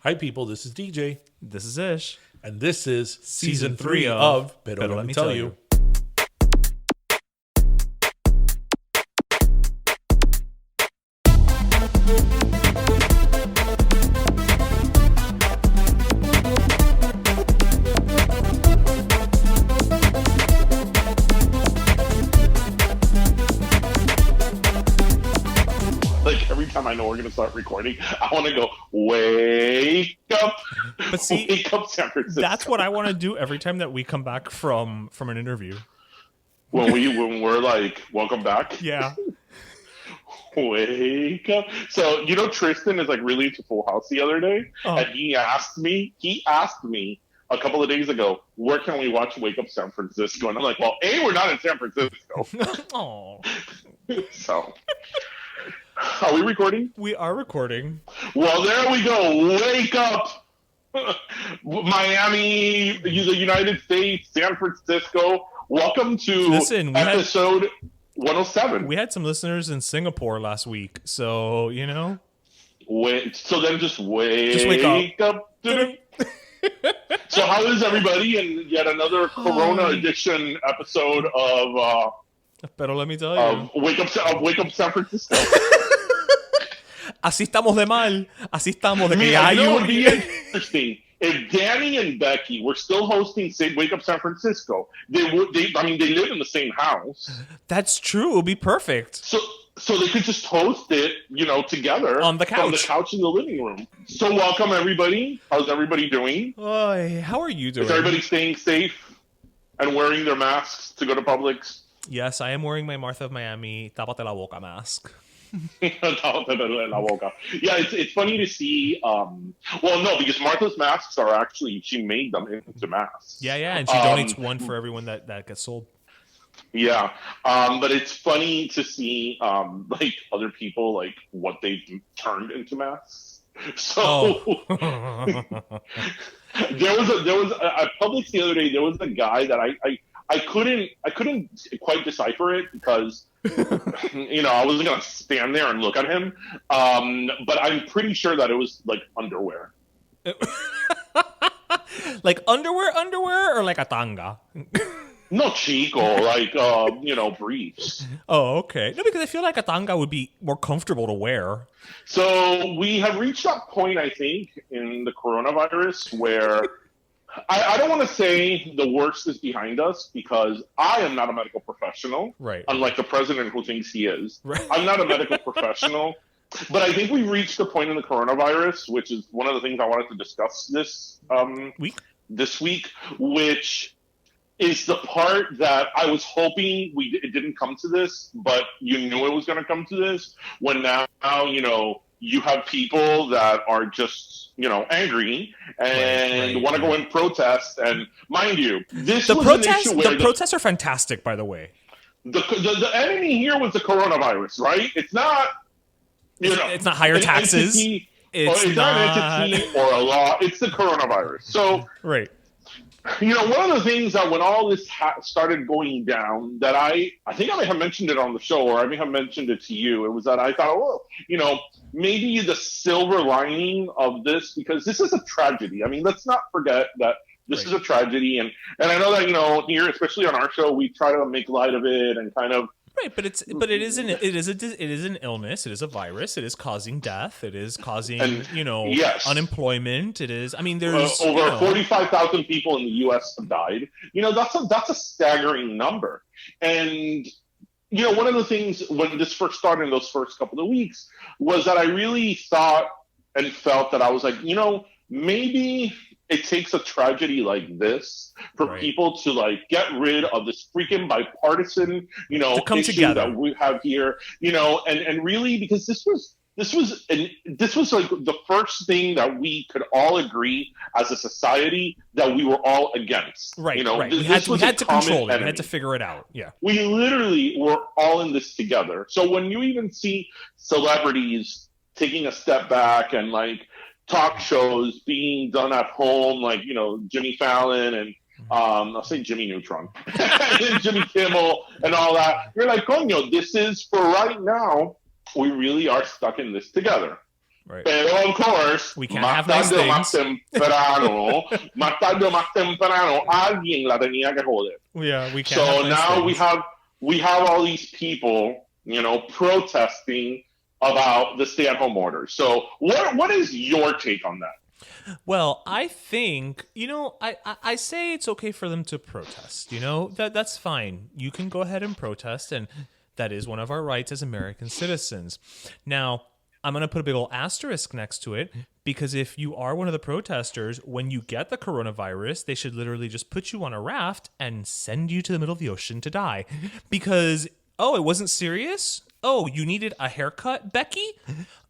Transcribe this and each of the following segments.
Hi, people. This is DJ. This is Ish. And this is Season season 3 3 of Pero Let Me Tell You. Like every time I know we're gonna start recording, I want to go wake up. But see, wake up, San Francisco. that's what I want to do every time that we come back from an interview. when we're like, welcome back. Yeah. Wake up. So Tristan is like really into Full House the other day, and he asked me a couple of days ago, where can we watch Wake Up San Francisco? And I'm like, well, we're not in San Francisco. Oh. So. Are we recording? We are recording. Well, there we go. Wake up. Miami, the United States, San Francisco. Welcome to episode 107. We had some listeners in Singapore last week, so, So then just wake up. So how is everybody in yet another Corona edition episode of... Pero let me tell you. Wake Up San Francisco. Así estamos de mal. Así estamos de que it hay would be interesting if Danny and Becky were still hosting Wake Up San Francisco. They live in the same house. That's true. It would be perfect. So they could just host it, together on the couch. From the couch in the living room. So welcome everybody. How's everybody doing? How are you doing? Is everybody staying safe and wearing their masks to go to Publix? Yes, I am wearing my Martha of Miami tapate la boca mask. Yeah, it's funny to see. Because Martha's masks are actually, she made them into masks. Yeah, and she donates one for everyone that gets sold. Yeah, but it's funny to see like other people, like what they've turned into masks. So there was at Publix the other day. There was a guy that I couldn't quite decipher it because I wasn't gonna stand there and look at him. But I'm pretty sure that it was like underwear. Like underwear, or like a tanga. No, chico, like briefs. Oh, okay. No, because I feel like a tanga would be more comfortable to wear. So we have reached that point, I think, in the coronavirus where I don't want to say the worst is behind us because I am not a medical professional. Right. Unlike the president who thinks he is. Right. I'm not a medical professional. But I think we reached the point in the coronavirus, which is one of the things I wanted to discuss this week, which is the part that I was hoping it didn't come to this, but you knew it was going to come to this, when now, you have people that are just, angry and want to go and protest. And mind you, the protests are fantastic, by the way. The enemy here was the coronavirus, right? It's not, it's not higher taxes. It's not an entity or a law. It's the coronavirus. So, right. One of the things that when all this started going down, that I think I may have mentioned it on the show, or I may have mentioned it to you, it was that I thought, maybe the silver lining of this, because this is a tragedy. I mean, let's not forget that this is a tragedy, and I know that here, especially on our show, we try to make light of it and kind of. Right, but it is an illness. It is a virus. It is causing death. It is causing unemployment. It is. I mean, there's over 45,000 people in the U.S. have died. That's a staggering number. And one of the things when this first started in those first couple of weeks was that I really thought and felt that I was like, maybe it takes a tragedy like this for people to like get rid of this freaking bipartisan, issue together that we have here, and really, because this was like the first thing that we could all agree as a society that we were all against. Right. We had to control it. We had to figure it out. Yeah. We literally were all in this together. So when you even see celebrities taking a step back and like talk shows being done at home, like, Jimmy Fallon and I'll say Jimmy Neutron and Jimmy Kimmel and all that. You're like, this is for right now. We really are stuck in this together. Right. Pero of course, we can't have nice things. Más temprano, alguien la tenía que joder. Yeah, we can't. So have nice now things. we have all these people, protesting about the stay-at-home order. So what is your take on that? Well, I think, I say it's okay for them to protest. That's fine. You can go ahead and protest, and that is one of our rights as American citizens. Now, I'm going to put a big old asterisk next to it, because if you are one of the protesters, when you get the coronavirus, they should literally just put you on a raft and send you to the middle of the ocean to die. Because, it wasn't serious? Oh, you needed a haircut, Becky?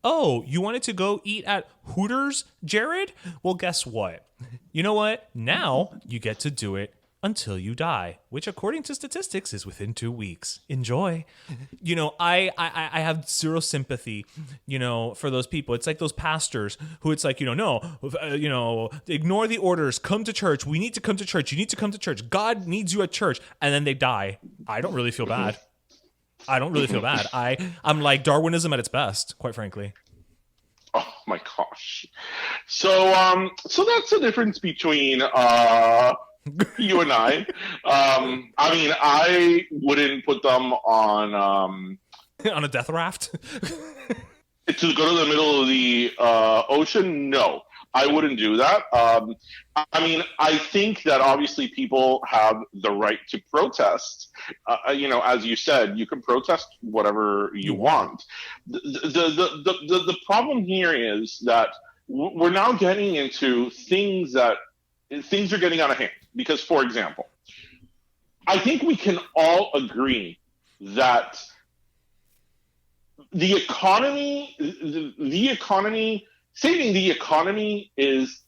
Oh, you wanted to go eat at Hooters, Jared? Well, guess what? You know what? Now you get to do it until you die, which according to statistics is within 2 weeks. Enjoy. I have zero sympathy, for those people. It's like those pastors who it's like, no, ignore the orders, come to church. We need to come to church. You need to come to church. God needs you at church. And then they die. I don't really feel bad. I'm like Darwinism at its best, quite frankly. Oh my gosh. So that's the difference between you and I. I wouldn't put them on on a death raft to go to the middle of the ocean. No, I wouldn't do that. I think that obviously people have the right to protest. As you said, you can protest whatever you want. The problem here is that we're now getting into things are getting out of hand. Because, for example, I think we can all agree that the economy, saving the economy is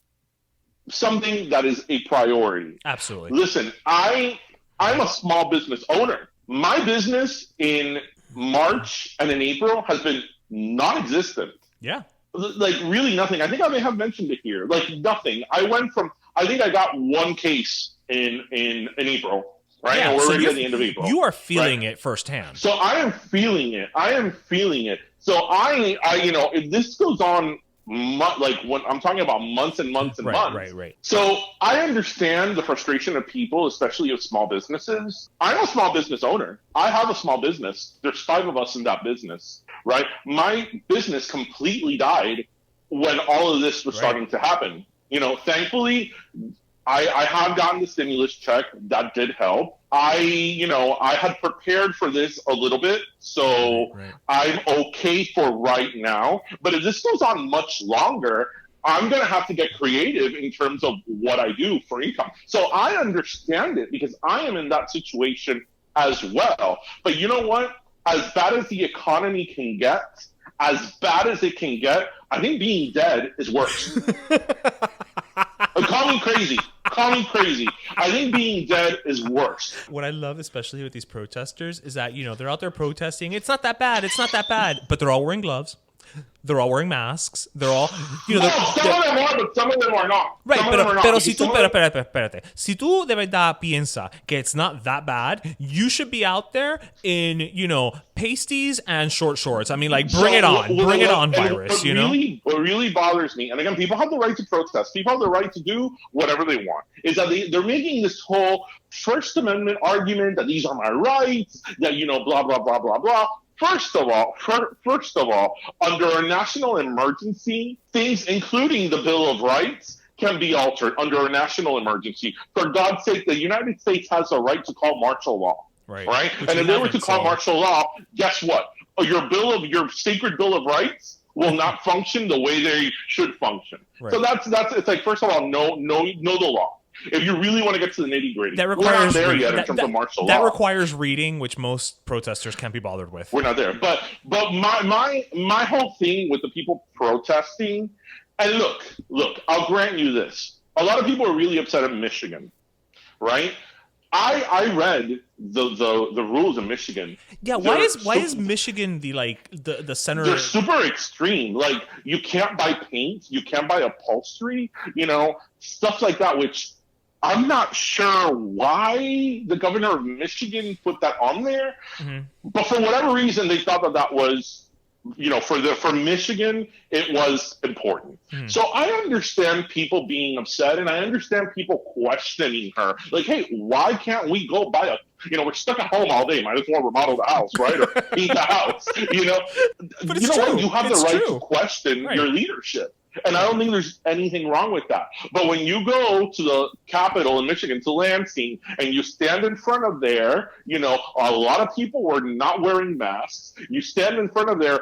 something that is a priority. Absolutely. Listen, I'm a small business owner. My business in March and in April has been non-existent. Yeah. Like really nothing. I think I may have mentioned it here. Like nothing. I think I got one case in April, right? Yeah, and we're so already at the end of April. You are feeling it firsthand. So I am feeling it. So I if this goes on, when I'm talking about months and months and months. Right. So I understand the frustration of people, especially of small businesses. I'm a small business owner. I have a small business. There's 5 of us in that business, right? My business completely died when all of this was starting to happen. Thankfully, I have gotten the stimulus check. That did help. I had prepared for this a little bit, so I'm okay for right now. But if this goes on much longer, I'm going to have to get creative in terms of what I do for income. So I understand it because I am in that situation as well. But you know what? As bad as the economy can get, I think being dead is worse. Call me crazy. I think being dead is worse. What I love, especially with these protesters, is that, they're out there protesting. It's not that bad. But they're all wearing gloves. They're all wearing masks. They're all, some of them are, but some of them are not. Right, pero si tú, espérate. Si tú de verdad piensas que it's not that bad, you should be out there in, pasties and short shorts. I mean, bring it on, virus, What really bothers me, and again, people have the right to protest. People have the right to do whatever they want. Is that they're making this whole First Amendment argument that these are my rights, that, blah, blah, blah, blah, blah. First of all, under a national emergency, things, including the Bill of Rights, can be altered under a national emergency. For God's sake, the United States has a right to call martial law. Right? And if they were to call martial law, guess what? Your sacred Bill of Rights will not function the way they should function. Right. So that's it's like, first of all, know the law. If you really want to get to the nitty-gritty, we're not there yet in terms of martial law. That requires reading, which most protesters can't be bothered with. We're not there. But my whole thing with the people protesting, and look, I'll grant you this. A lot of people are really upset at Michigan, right? I read the rules in Michigan. Yeah, why is Michigan the center? They're super extreme. Like, you can't buy paint, you can't buy upholstery, stuff like that, which I'm not sure why the governor of Michigan put that on there. Mm-hmm. But for whatever reason, they thought that was for Michigan, it was important. So I understand people being upset, and I understand people questioning her. Like, hey, why can't we go buy we're stuck at home all day. Might as well remodel the house, right? Or paint the house, But you it's know true. what? You have the It's right true. to question Right. your leadership. And I don't think there's anything wrong with that. But when you go to the Capitol in Michigan, to Lansing, and you stand in front of there, a lot of people were not wearing masks. You stand in front of there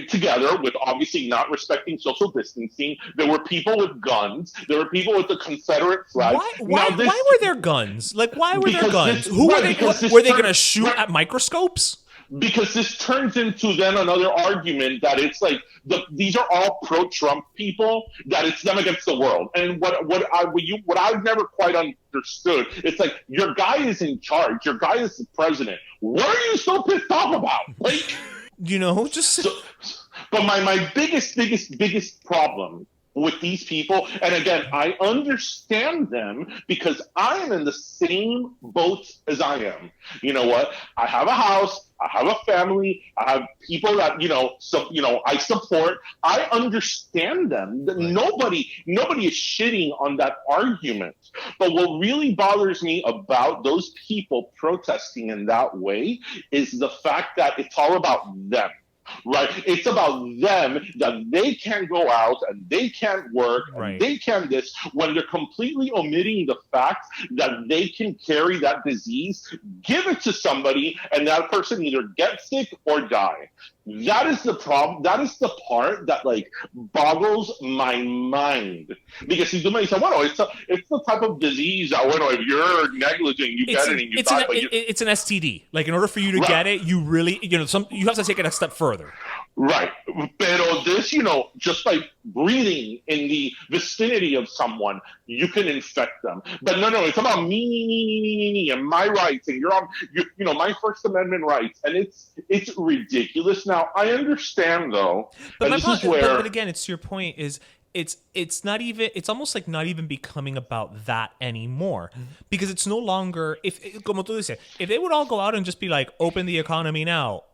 together with obviously not respecting social distancing. There were people with guns. There were people with the Confederate flag. Why were there guns? Like, why were there guns? Were they going to shoot at microscopes? Because this turns into then another argument that it's like these are all pro-Trump people, that it's them against the world. And what I've never quite understood, it's like, your guy is in charge, your guy is the president. What are you so pissed off about? Like, but my biggest problem with these people, and again, I understand them because I am in the same boat as I am. You know what? I have a house, I have a family, I have people that I support. I understand them. Right. Nobody is shitting on that argument. But what really bothers me about those people protesting in that way is the fact that it's all about them. Right, it's about them, that they can't go out and they can't work, right, and they can't this, when they're completely omitting the fact that they can carry that disease, give it to somebody, and that person either gets sick or die. That is the problem. That is the part that boggles my mind. Because si tú me dices, bueno, it's the type of disease that, if you're negligent, you get it and you die. It's an STD. Like, in order for you to get it, you really, you have to take it a step further. Right. Pero this, just by breathing in the vicinity of someone, you can infect them. But no, it's about me, and my rights, and my First Amendment rights. And it's ridiculous. Now, I understand, though, but but again, it's your point is, it's not even, it's almost like not even becoming about that anymore, because it's no longer, como tú dices, if they would all go out and just be like, open the economy now,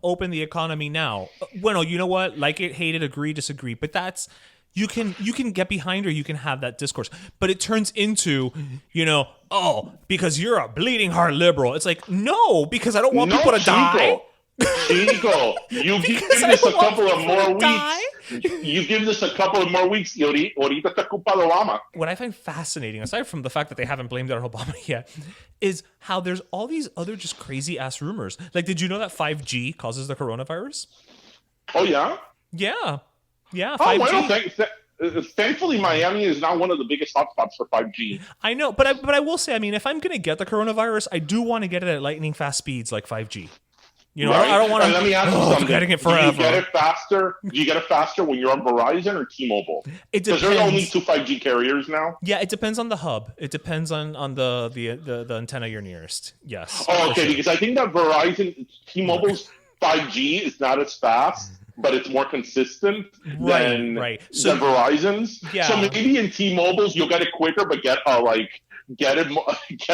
bueno, you know what, like it, hate it, agree, disagree, but that's, you can get behind, or you can have that discourse, but it turns into, because you're a bleeding heart liberal. It's like, no, because I don't want people to die. Chico, you give this a couple of more weeks. You give this a couple of more weeks, ahorita está ocupado Obama. What I find fascinating, aside from the fact that they haven't blamed it on Obama yet, is how there's all these other just crazy ass rumors. Like, did you know that 5G causes the coronavirus? Oh yeah? Yeah. 5G. Oh, well, thankfully, Miami is not one of the biggest hotspots for 5G. I know, but I will say, I mean, if I'm gonna get the coronavirus, I do want to get it at lightning fast speeds like 5G. Right? I don't want to. Let me ask you something. Getting it forever. Do you get it faster when you're on Verizon or T-Mobile? It depends. Because there's only 2 5G carriers now. Yeah, it depends on the hub. It depends on the antenna you're nearest. Yes. Oh, okay. Sure. Because I think that T-Mobile's 5G is not as fast, but it's more consistent than Verizon's. Yeah. So maybe in T-Mobile's you'll get it quicker, but get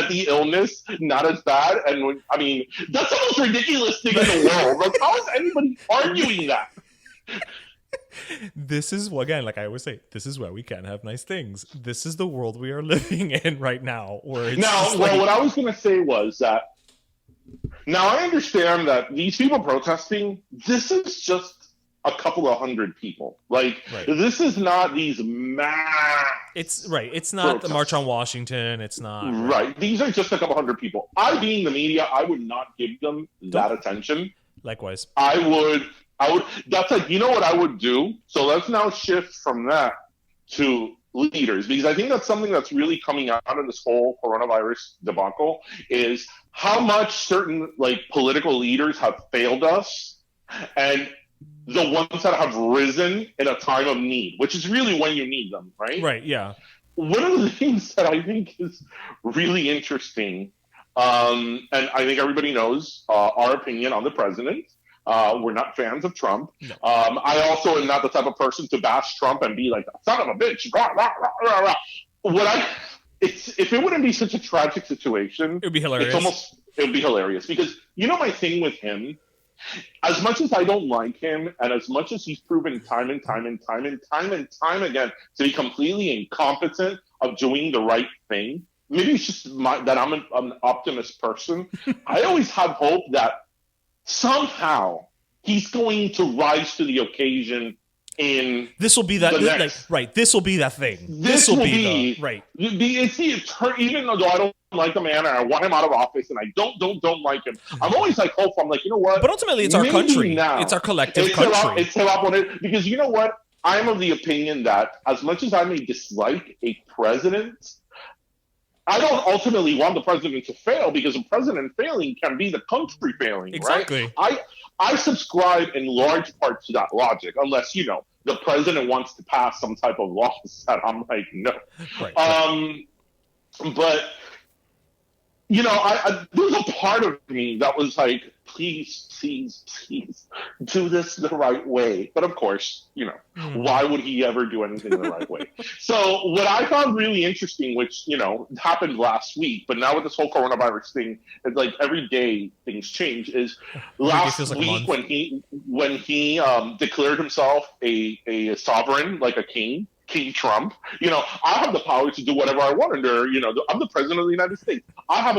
the illness not as bad. And I mean, that's the most ridiculous thing in the world. Like, how is anybody arguing that? This is, again, like I always say, this is why we can't have nice things. This is the world we are living in right now. Where it's what I was going to say was that now I understand that these people protesting, this is just a couple of hundred people. This is not these mass. It's right. It's not protests. The March on Washington. It's not. Right. These are just a couple hundred people. I, being the media, I would not give them that attention. Likewise. I would. That's what I would do. So let's now shift from that to leaders, because I think that's something that's really coming out of this whole coronavirus debacle, is how much certain political leaders have failed us, and the ones that have risen in a time of need, which is really when you need them, right? Right, yeah. One of the things that I think is really interesting, and I think everybody knows our opinion on the president. We're not fans of Trump. No. I also am not the type of person to bash Trump and be like, son of a bitch. Rah, rah, rah, rah. If it wouldn't be such a tragic situation, it would be hilarious. It would be hilarious, because my thing with him As much as I don't like him, and as much as he's proven time and time again to be completely incompetent of doing the right thing, maybe it's just that I'm an optimist person. I always have hope that somehow he's going to rise to the occasion. This will be that right. This will be that thing. This will be right. Even though I don't like the man and I want him out of office and I don't like him, I'm always like hopeful. I'm like, you know what? But ultimately, it's our country. Now, it's our collective country. Because you know what? I'm of the opinion that as much as I may dislike a president, I don't ultimately want the president to fail, because a president failing can be the country failing. Exactly. Right? I subscribe in large part to that logic, unless, the president wants to pass some type of laws that I'm like, no. Right. But, there's a part of me that was like, please do this the right way. But of course, why would he ever do anything the right way? So what I found really interesting, which, happened last week, but now with this whole coronavirus thing, it's like every day things change, is last week when he declared himself a sovereign, like a king Trump, I have the power to do whatever I want under, I'm the president of the United States. I have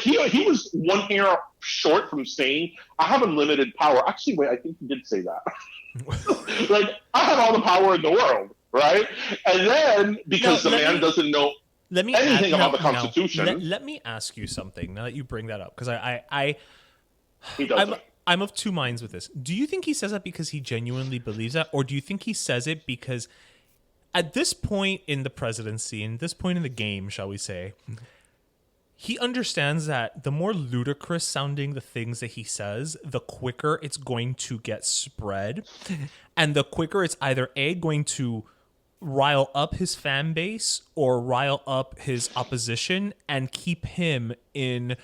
he was one hair short from saying, I have unlimited power. Actually, wait, I think he did say that. I have all the power in the world, right? And then, because the man doesn't know anything about the Constitution. Let me ask you something, now that you bring that up, because I'm of two minds with this. Do you think he says that because he genuinely believes that, or do you think he says it because at this point in the presidency, and this point in the game, shall we say, he understands that the more ludicrous sounding the things that he says, the quicker it's going to get spread, and the quicker it's either going to rile up his fan base or rile up his opposition and keep him in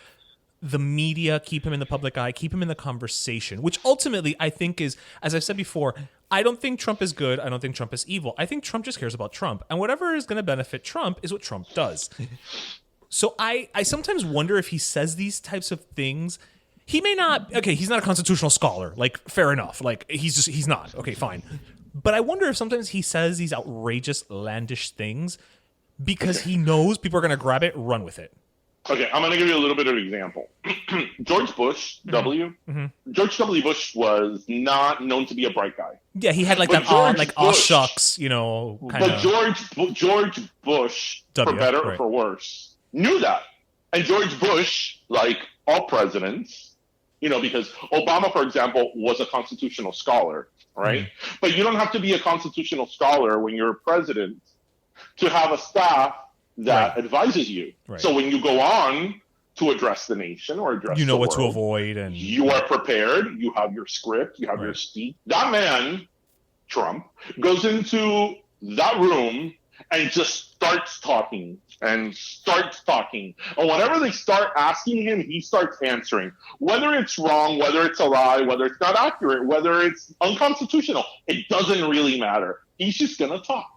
the media, keep him in the public eye, keep him in the conversation, which ultimately I think is, as I've said before, I don't think Trump is good. I don't think Trump is evil. I think Trump just cares about Trump. And whatever is going to benefit Trump is what Trump does. So I sometimes wonder if he says these types of things. He may not, he's not a constitutional scholar. Like, fair enough. Like, he's not. Okay, fine. But I wonder if sometimes he says these outrageous, outlandish things because he knows people are going to grab it, run with it. Okay, I'm going to give you a little bit of an example. George Bush, George W. Bush was not known to be a bright guy. Yeah, he had aw shucks, kind of. But George Bush, for better or for worse, knew that. And George Bush, like all presidents, because Obama, for example, was a constitutional scholar, right? Mm-hmm. But you don't have to be a constitutional scholar when you're a president to have a staff that advises you. Right. So when you go on to address the nation or address the what world, to avoid, and you are prepared, you have your script, you have your speech. That man, Trump, goes into that room and just starts talking. And whenever they start asking him, he starts answering. Whether it's wrong, whether it's a lie, whether it's not accurate, whether it's unconstitutional, it doesn't really matter. He's just going to talk.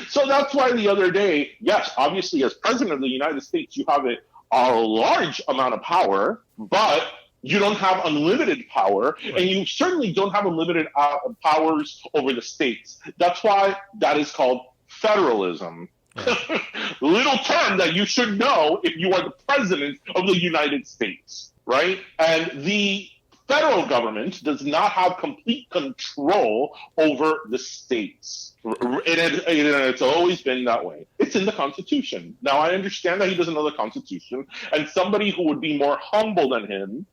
So that's why the other day, yes, obviously as president of the United States, you have a large amount of power, but you don't have unlimited power, and you certainly don't have unlimited powers over the states. That's why that is called federalism. Right. Little term that you should know if you are the president of the United States, right? And the federal government does not have complete control over the states. It's always been that way. It's in the Constitution. Now, I understand that he doesn't know the Constitution, and somebody who would be more humble than him,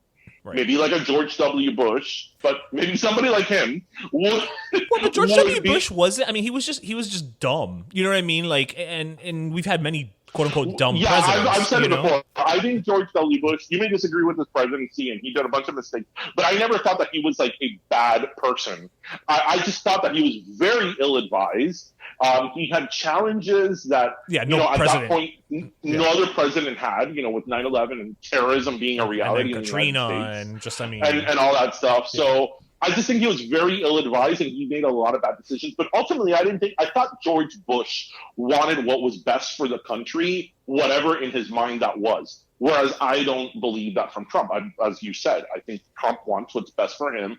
maybe like a George W. Bush, but maybe somebody like him would. Well, but George W. Bush wasn't. I mean, he was just dumb. You know what I mean? Like, and we've had many quote unquote dumb presidents. I've said it before. I think George W. Bush, you may disagree with his presidency and he did a bunch of mistakes, but I never thought that he was like a bad person. I just thought that he was very ill-advised. He had challenges that, at that point, no other president had, with 9/11 and terrorism being a reality. And Katrina in the United States, and all that stuff. Yeah. So I just think he was very ill-advised and he made a lot of bad decisions. But ultimately, I thought George Bush wanted what was best for the country, whatever in his mind that was. Whereas I don't believe that from Trump. As you said, I think Trump wants what's best for him.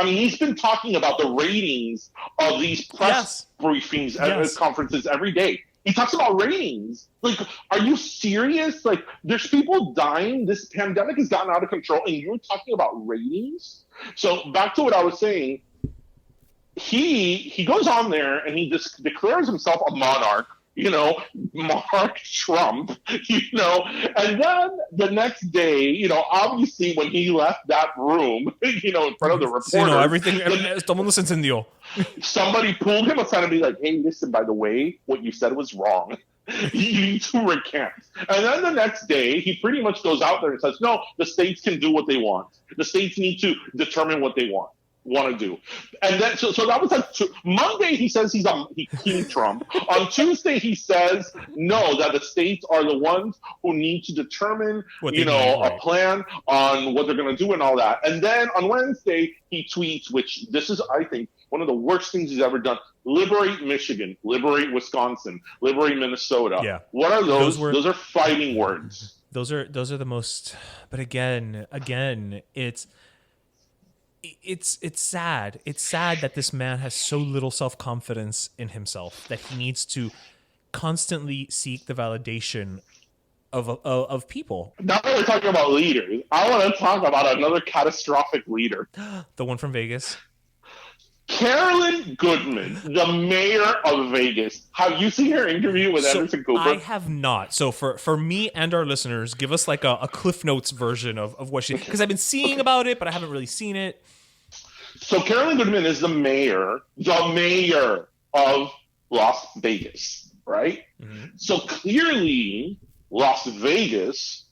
He's been talking about the ratings of these press briefings and conferences every day. He talks about ratings. Like, are you serious? Like, there's people dying. This pandemic has gotten out of control, and you're talking about ratings? So back to what I was saying. He goes on there and he just declares himself a monarch. Mark Trump, and then the next day, obviously when he left that room, in front of the reporter, everything, todo mundo se encendió. Somebody pulled him aside and be like, hey, listen, by the way, what you said was wrong. You need to recant. And then the next day, he pretty much goes out there and says, no, the states can do what they want. The states need to determine what they want to do. And then so that was like Monday he says he's King Trump. On Tuesday he says no, that the states are the ones who need to determine a plan on what they're going to do and all that. And then on Wednesday he tweets, which this is I think one of the worst things he's ever done: liberate Michigan, liberate Wisconsin, liberate Minnesota. Yeah. What are those? Those are fighting words. Those are the most. But again, it's sad. It's sad that this man has so little self-confidence in himself that he needs to constantly seek the validation of people. Now that we're talking about leaders, I want to talk about another catastrophic leader. The one from Vegas. Carolyn Goodman, the mayor of Vegas. Have you seen her interview with Anderson Cooper? I have not. So for me and our listeners, give us like a Cliff Notes version of what she... Because I've been seeing about it, but I haven't really seen it. So Carolyn Goodman is the mayor of Las Vegas, right? Mm-hmm. So clearly, Las Vegas...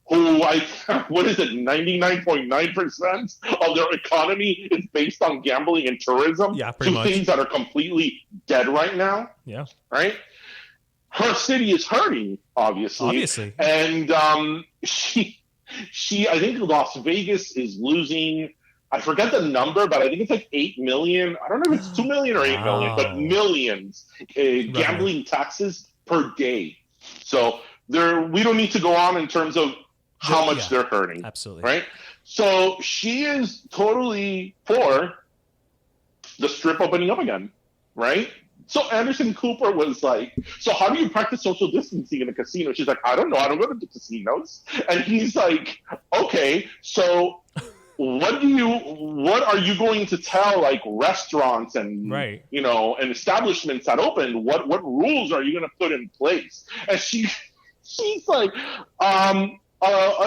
who 99.9% of their economy is based on gambling and tourism. Yeah, pretty much. Things that are completely dead right now. Yeah. Right? Her city is hurting, obviously. And she I think Las Vegas is losing, I forget the number, but I think it's like 8 million. I don't know if it's 2 million or 8 million, but millions gambling taxes per day. So we don't need to go on in terms of how much they're hurting. Absolutely. Right? So she is totally for the strip opening up again, right? So Anderson Cooper was like, so how do you practice social distancing in a casino? She's like, I don't know. I don't go to the casinos. And he's like, okay, so what are you going to tell like restaurants and, and establishments that open? What rules are you going to put in place? And she's like,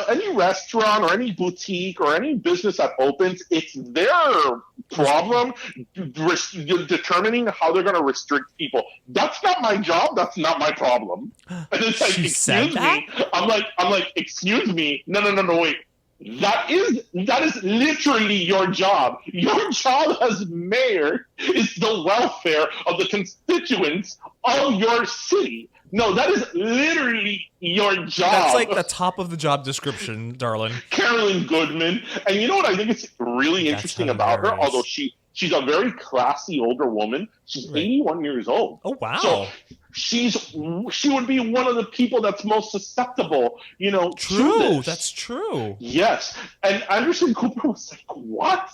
any restaurant or any boutique or any business that opens, it's their problem determining how they're going to restrict people. That's not my job. That's not my problem. And it's like, excuse me. I'm like, excuse me. No, wait. That is literally your job. Your job as mayor is the welfare of the constituents of your city. No, that is literally your job. That's like the top of the job description, darling. Carolyn Goodman. And you know what I think is really interesting about her? Although she's a very classy older woman. She's 81 years old. Oh, wow. So she would be one of the people that's most susceptible, to this. That's true. Yes. And Anderson Cooper was like, what?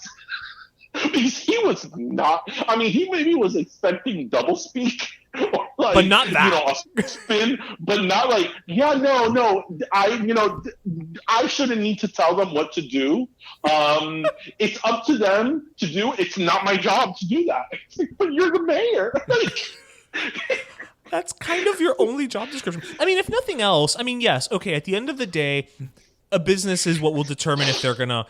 Because he was not, he maybe was expecting doublespeak. Or like, but not that. A spin, but not like, I shouldn't need to tell them what to do. It's up to them to do. It's not my job to do that. But you're the mayor. That's kind of your only job description. If nothing else, yes, okay, at the end of the day, a business is what will determine if they're going to,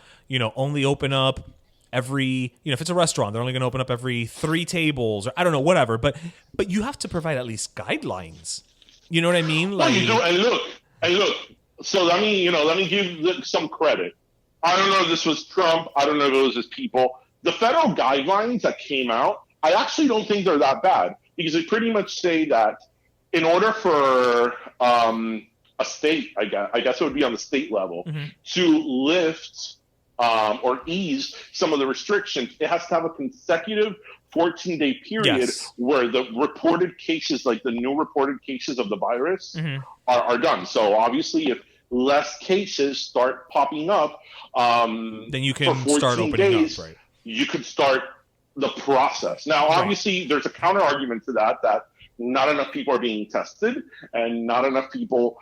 only open up every, if it's a restaurant, they're only going to open up every 3 tables or I don't know, whatever. But you have to provide at least guidelines. You know what I mean? Like, you do. And look. So let me give some credit. I don't know if this was Trump. I don't know if it was his people. The federal guidelines that came out, I actually don't think they're that bad because they pretty much say that in order for a state, I guess it would be on the state level, to lift or ease some of the restrictions, it has to have a consecutive 14-day period where the reported cases, like the new reported cases of the virus, are done. So obviously, if less cases start popping up, then you can start opening up, right? You could start the process. Now, obviously, there's a counter argument to that not enough people are being tested, and not enough people.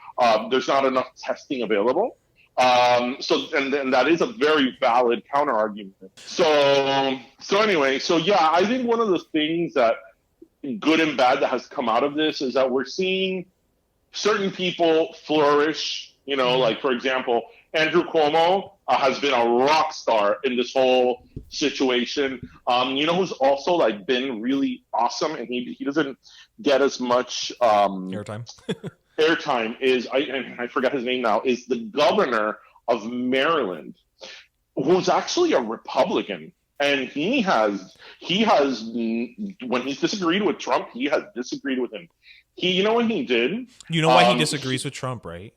There's not enough testing available. And that is a very valid counter argument. So anyway, yeah, I think one of the things that good and bad that has come out of this is that we're seeing certain people flourish. Like, for example, Andrew Cuomo has been a rock star in this whole situation. Who's also like been really awesome, and he doesn't get as much airtime. Airtime is I forgot his name now. Is the governor of Maryland, who's actually a Republican, and he has when he's disagreed with Trump, he has disagreed with him. You know what he did? You know why he disagrees with Trump, right?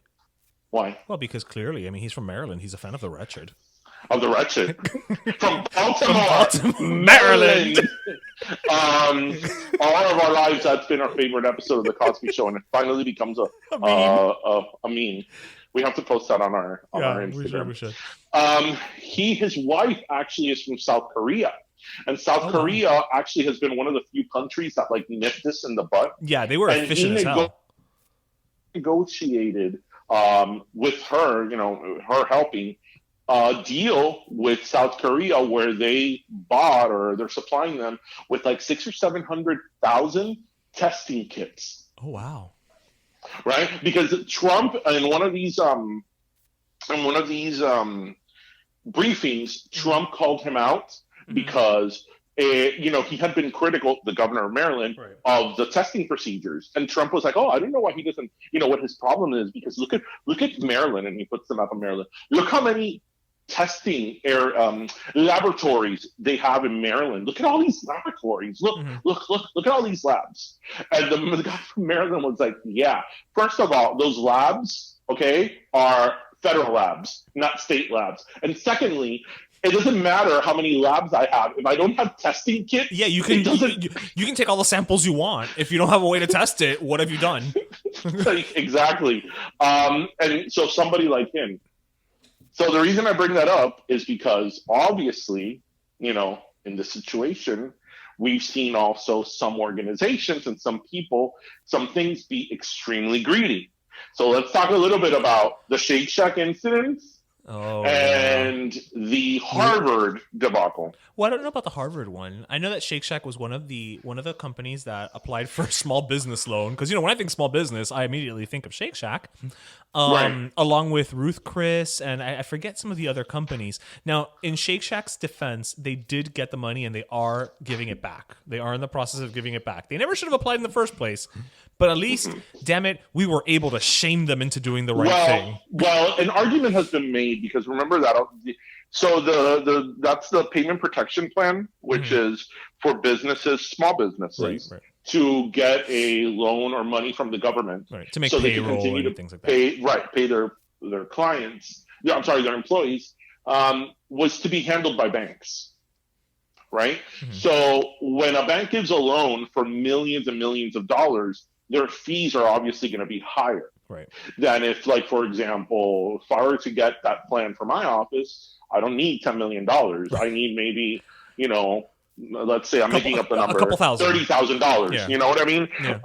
Why? Well, because clearly, he's from Maryland. He's a fan of the wretched. Of the wretched. From Baltimore, Maryland. All of our lives, that's been our favorite episode of The Cosby Show, and it finally becomes a meme. We have to post that on our Instagram. We should. His wife actually is from South Korea. And South Korea actually has been one of the few countries that like nipped this in the butt. Yeah, they were efficient as hell. Negotiated with her, her helping, deal with South Korea where they bought or they're supplying them with like 600,000 or 700,000 testing kits. Oh wow! Right, because Trump in one of these briefings, Trump called him out because he had been critical, the governor of Maryland, of the testing procedures, and Trump was like, "Oh, I don't know why he doesn't, what his problem is, because look at Maryland," and he puts the map of Maryland. Look how many testing laboratories they have in Maryland. Look at all these laboratories. Look at all these labs. And the guy from Maryland was like, "Yeah, first of all, those labs, are federal labs, not state labs. And secondly, it doesn't matter how many labs I have. If I don't have testing kits, you can take all the samples you want. If you don't have a way to test it, what have you done?" Exactly. And so somebody like him. So the reason I bring that up is because obviously, in this situation, we've seen also some organizations and some people, some things be extremely greedy. So let's talk a little bit about the Shake Shack incident and the Harvard debacle. Well, I don't know about the Harvard one. I know that Shake Shack was one of the companies that applied for a small business loan, because when I think small business, I immediately think of Shake Shack, along with Ruth Chris, and I forget some of the other companies. Now, in Shake Shack's defense, they did get the money and they are giving it back. They are in the process of giving it back. They never should have applied in the first place, but at least, damn it, we were able to shame them into doing the right thing. Well, an argument has been made, because remember that. So that's the payment protection plan, which is for businesses, small businesses, to get a loan or money from the government, to make so payroll they can continue and things like that. Pay their clients. Their employees, was to be handled by banks, right? So when a bank gives a loan for millions and millions of dollars, their fees are obviously going to be higher. Than if, like, for example, if I were to get that plan for my office, I don't need $10 million. I need maybe, let's say I'm making up the number, $30,000. Yeah. You know what I mean? Yeah.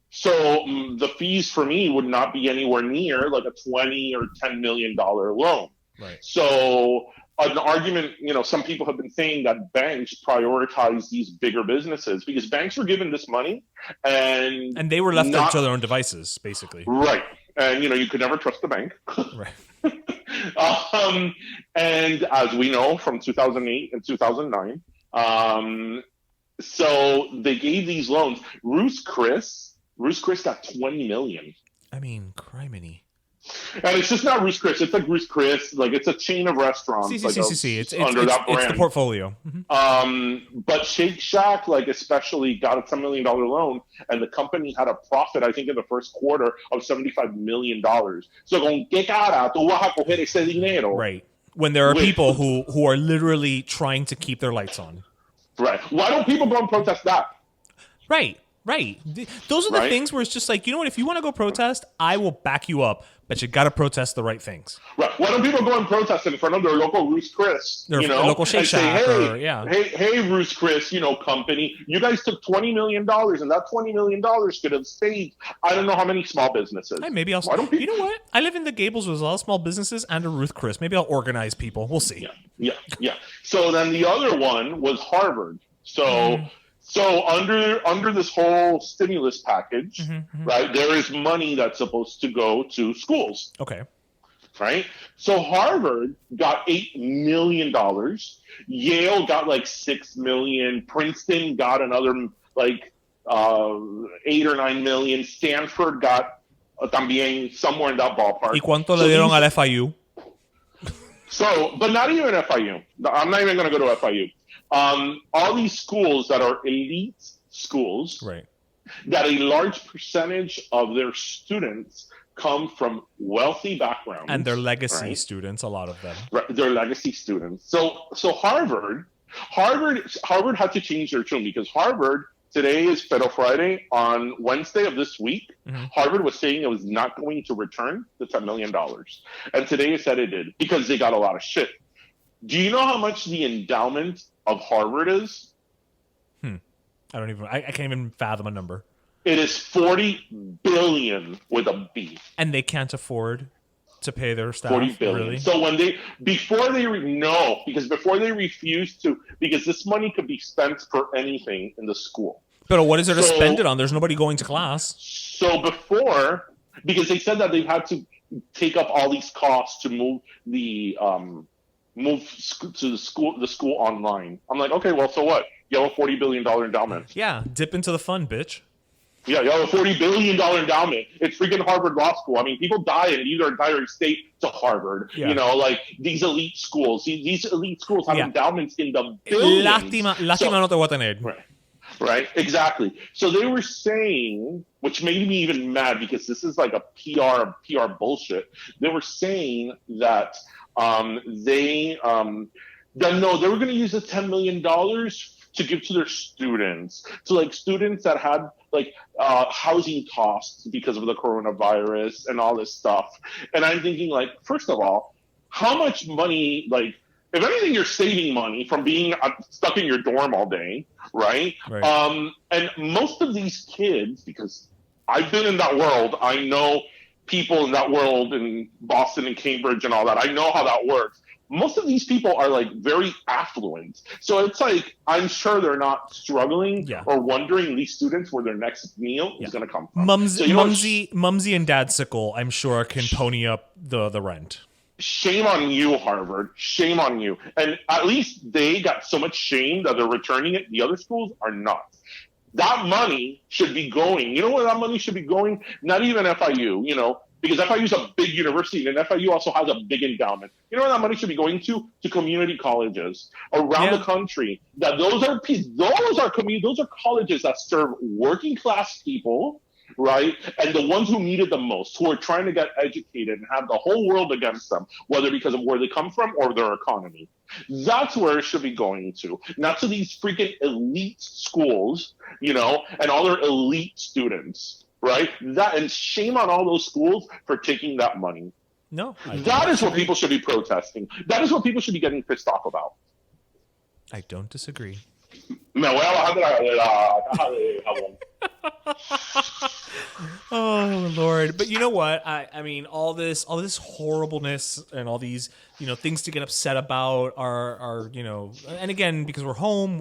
So the fees for me would not be anywhere near like a $20 or $10 million loan. So an argument, some people have been saying that banks prioritize these bigger businesses because banks were given this money and they were left to their own devices, basically. Right. And, you could never trust the bank. And as we know from 2008 and 2009, so they gave these loans. Ruth Chris got $20 million. I mean, criminy. And it's just not Ruth Chris. It's like Ruth Chris. Like, it's a chain of restaurants. It's the portfolio. But Shake Shack, especially got a $10 million loan, and the company had a profit, I think, in the first quarter of $75 million. So, con qué cara tú vas a coger ese dinero? Right. When there are people who are literally trying to keep their lights on. Right. Why don't people go and protest that? Right. Right. Those are the things where it's just like, you know what? If you want to go protest, I will back you up. But you got to protest the right things. Right. Why don't people go and protest in front of their local Ruth Chris, their local Shake Shack, hey, Ruth Chris, company, you guys took $20 million, and that $20 million could have saved, I don't know how many small businesses. Hey, maybe I'll. You know what? I live in the Gables with a lot of small businesses and a Ruth Chris. Maybe I'll organize people. We'll see. Yeah. So then the other one was Harvard. So under this whole stimulus package, right, there is money that's supposed to go to schools. Okay. Right? So Harvard got $8 million. Yale got like $6 million. Princeton got another like 8 or 9 million. Stanford got también somewhere in that ballpark. ¿Y cuánto le dieron al FIU? So, but not even FIU. I'm not even going to go to FIU. All these schools that are elite schools, right, that a large percentage of their students come from wealthy backgrounds. And they're legacy students, a lot of them. Right, they're legacy students. So Harvard had to change their tune because Harvard, today is Federal Friday. On Wednesday of this week, Harvard was saying it was not going to return the $10 million. And today it said it did because they got a lot of shit. Do you know how much the endowment of Harvard is? I can't even fathom a number. It is $40 billion with a B. And they can't afford to pay their staff. $40 billion. Really? So before they refuse to, because this money could be spent for anything in the school. But what is there to spend it on? There's nobody going to class. So because they said that they've had to take up all these costs to move the school online. I'm like, okay, well, so what? You have a $40 billion endowment. Yeah, dip into the fund, bitch. Yeah, you have a $40 billion endowment. It's freaking Harvard Law School. I mean, people die and leave their entire estate to Harvard. Yeah. Like these elite schools. These elite schools have endowments in the billions. Lástima no te voy a tener. Right, exactly. So they were saying, which made me even mad because this is like a PR bullshit. They were saying that they were going to use the $10 million to give to their students, to like students that had like housing costs because of the coronavirus and all this stuff. And I'm thinking, like, first of all, how much money, like, if anything, you're saving money from being stuck in your dorm all day, right? And most of these kids, because I've been in that world, I know people in that world in Boston and Cambridge and all that. I know how that works. Most of these people are like very affluent. So it's like, I'm sure they're not struggling or wondering, these students, where their next meal is going to come from. Mumsy and Dad Sickle, I'm sure, can pony up the rent. Shame on you, Harvard. Shame on you. And at least they got so much shame that they're returning it. The other schools are not. That money should be going. You know where that money should be going? Not even FIU, because FIU is a big university, and FIU also has a big endowment. You know where that money should be going to? To community colleges around the country. That those are colleges that serve working class people, right? And the ones who need it the most, who are trying to get educated and have the whole world against them, whether because of where they come from or their economy. That's where it should be going to, not to these freaking elite schools, and all their elite students, right? And shame on all those schools for taking that money. No. That is what people should be protesting. That is what people should be getting pissed off about. I don't disagree. Oh Lord! But you know what? I mean, all this horribleness and all these things to get upset about are and again, because we're home,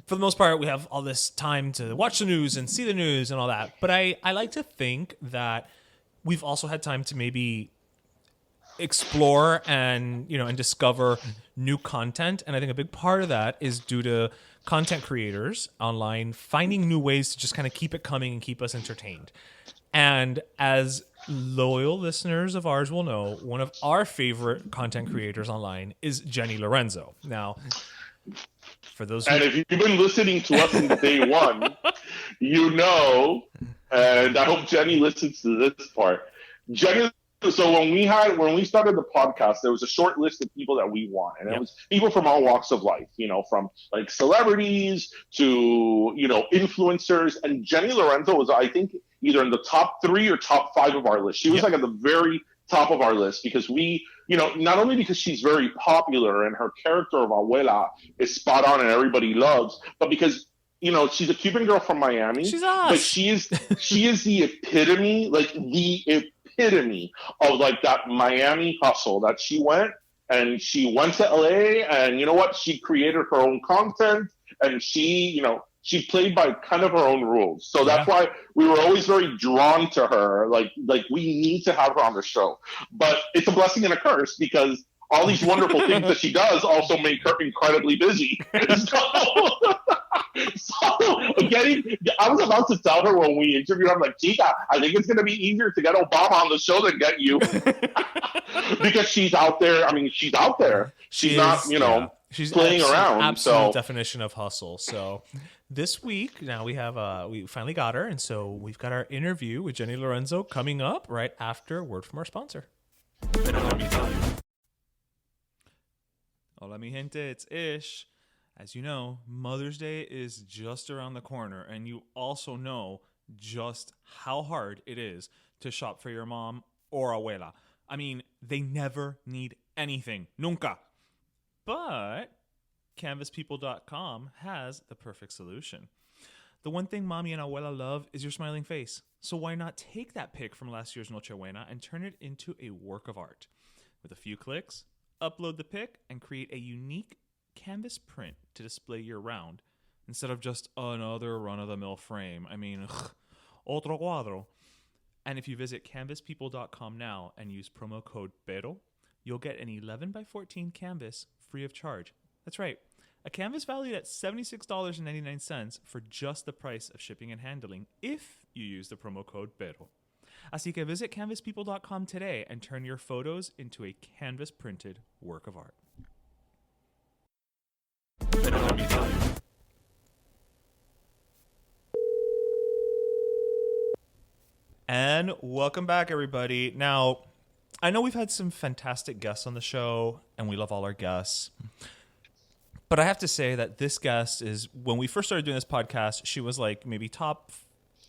for the most part, we have all this time to watch the news and see the news and all that. But I like to think that we've also had time to maybe explore and discover new content. And I think a big part of that is due to content creators online finding new ways to just kind of keep it coming and keep us entertained. And as loyal listeners of ours will know, one of our favorite content creators online is Jenny Lorenzo. Now, for those if you've been listening to us from day one, and I hope Jenny listens to this part. Jenny So when we started the podcast, there was a short list of people that we want, and it was people from all walks of life, from like celebrities to influencers. And Jenny Lorenzo was, I think, either in the top 3 or top 5 of our list. She was like at the very top of our list because we, not only because she's very popular and her character of Abuela is spot on and everybody loves, but because she's a Cuban girl from Miami. She's us. But she is the epitome, of like that Miami hustle that she went to LA, and you know what? She created her own content, and she played by kind of her own rules. So that's why we were always very drawn to her. Like we need to have her on the show. But it's a blessing and a curse because all these wonderful things that she does also make her incredibly busy. So I was about to tell her when we interviewed her, I'm like, Chica, I think it's going to be easier to get Obama on the show than get you. Because she's out there. I mean, she's out there. She's not, she's playing around. Absolute definition of hustle. So this week, now we finally got her. And so we've got our interview with Jenny Lorenzo coming up right after a word from our sponsor. Hola, mi gente. It's Ish. As you know, Mother's Day is just around the corner, and you also know just how hard it is to shop for your mom or abuela. I mean, they never need anything. Nunca. But CanvasPeople.com has the perfect solution. The one thing mommy and abuela love is your smiling face. So why not take that pic from last year's Noche Buena and turn it into a work of art? With a few clicks, upload the pic and create a unique canvas print to display year-round instead of just another run-of-the-mill frame. I mean, otro cuadro. And if you visit CanvasPeople.com now and use promo code PERO, you'll get an 11 by 14 canvas free of charge. That's right, a canvas valued at $76.99 for just the price of shipping and handling if you use the promo code PERO. Así que visit CanvasPeople.com today and turn your photos into a canvas-printed work of art. And welcome back, everybody. Now, I know we've had some fantastic guests on the show, and we love all our guests. But I have to say that this guest is, when we first started doing this podcast, she was like maybe top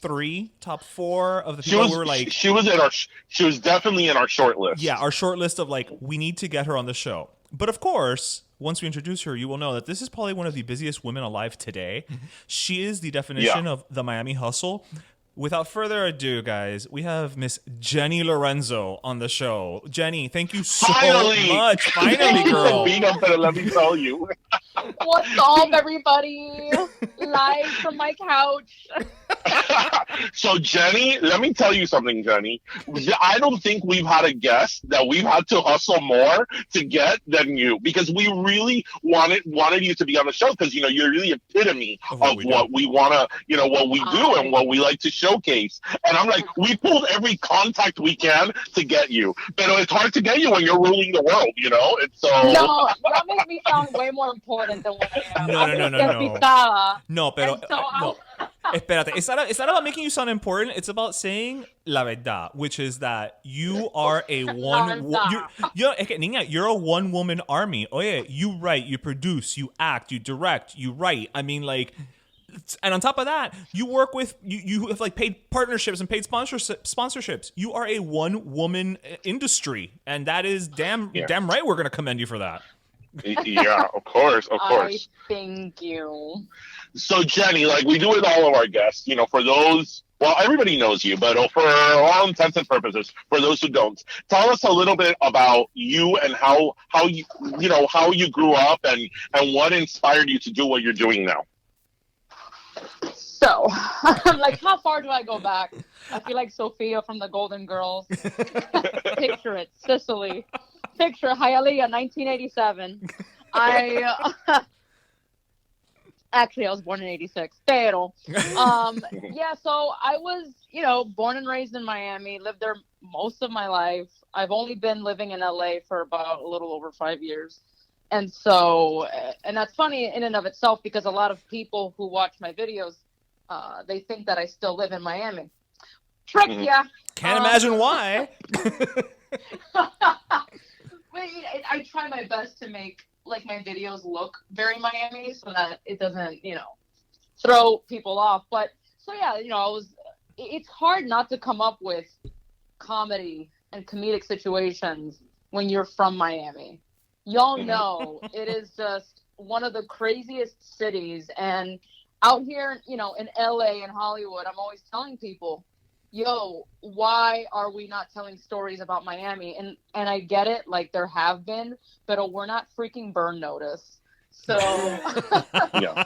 3, top 4 of the people who were like... She was definitely in our short list. Yeah, our short list of like, we need to get her on the show. But of course, once we introduce her, you will know that this is probably one of the busiest women alive today. She is the definition of the Miami hustle. Without further ado, guys, we have Miss Jenny Lorenzo on the show. Jenny, thank you so much. Finally, girl. But let me tell you. What's up, everybody? Live from my couch. So, Jenny, let me tell you something, Jenny. I don't think we've had a guest that we've had to hustle more to get than you, because we really wanted you to be on the show because, you're really epitome of what we want to, what we do and what we like to showcase. And I'm like, we pulled every contact we can to get you. But it's hard to get you when you're ruling the world, It's so... No, that makes me sound way more important than what I am. No, pero... No. Espérate, it's not about making you sound important. It's about saying la verdad, which is that you are a you're a one-woman army. Oye, you write, you produce, you act, you direct, you write. I mean, like, and on top of that, you work with you have like paid partnerships and paid sponsorships. You are a one-woman industry, and that is damn right. We're gonna commend you for that. Yeah, of course. Thank you. So, Jenny, like we do with all of our guests, for those, well, everybody knows you, but for all intents and purposes, for those who don't, tell us a little bit about you and how you grew up and what inspired you to do what you're doing now. So, I'm like, how far do I go back? I feel like Sophia from the Golden Girls. Picture it, Sicily. Picture Hialeah, 1987. Actually, I was born in 86. Pero, so I was, born and raised in Miami, lived there most of my life. I've only been living in LA for about a little over 5 years. And so, and that's funny in and of itself because a lot of people who watch my videos, they think that I still live in Miami. Trick ya! Can't imagine why. I try my best to make like my videos look very Miami so that it doesn't, throw people off. But so yeah, it's hard not to come up with comedy and comedic situations when you're from Miami. Y'all know it is just one of the craziest cities. And out here, in LA and Hollywood, I'm always telling people, yo, why are we not telling stories about Miami? And I get it, like there have been, but we're not freaking burn notice. So Yeah.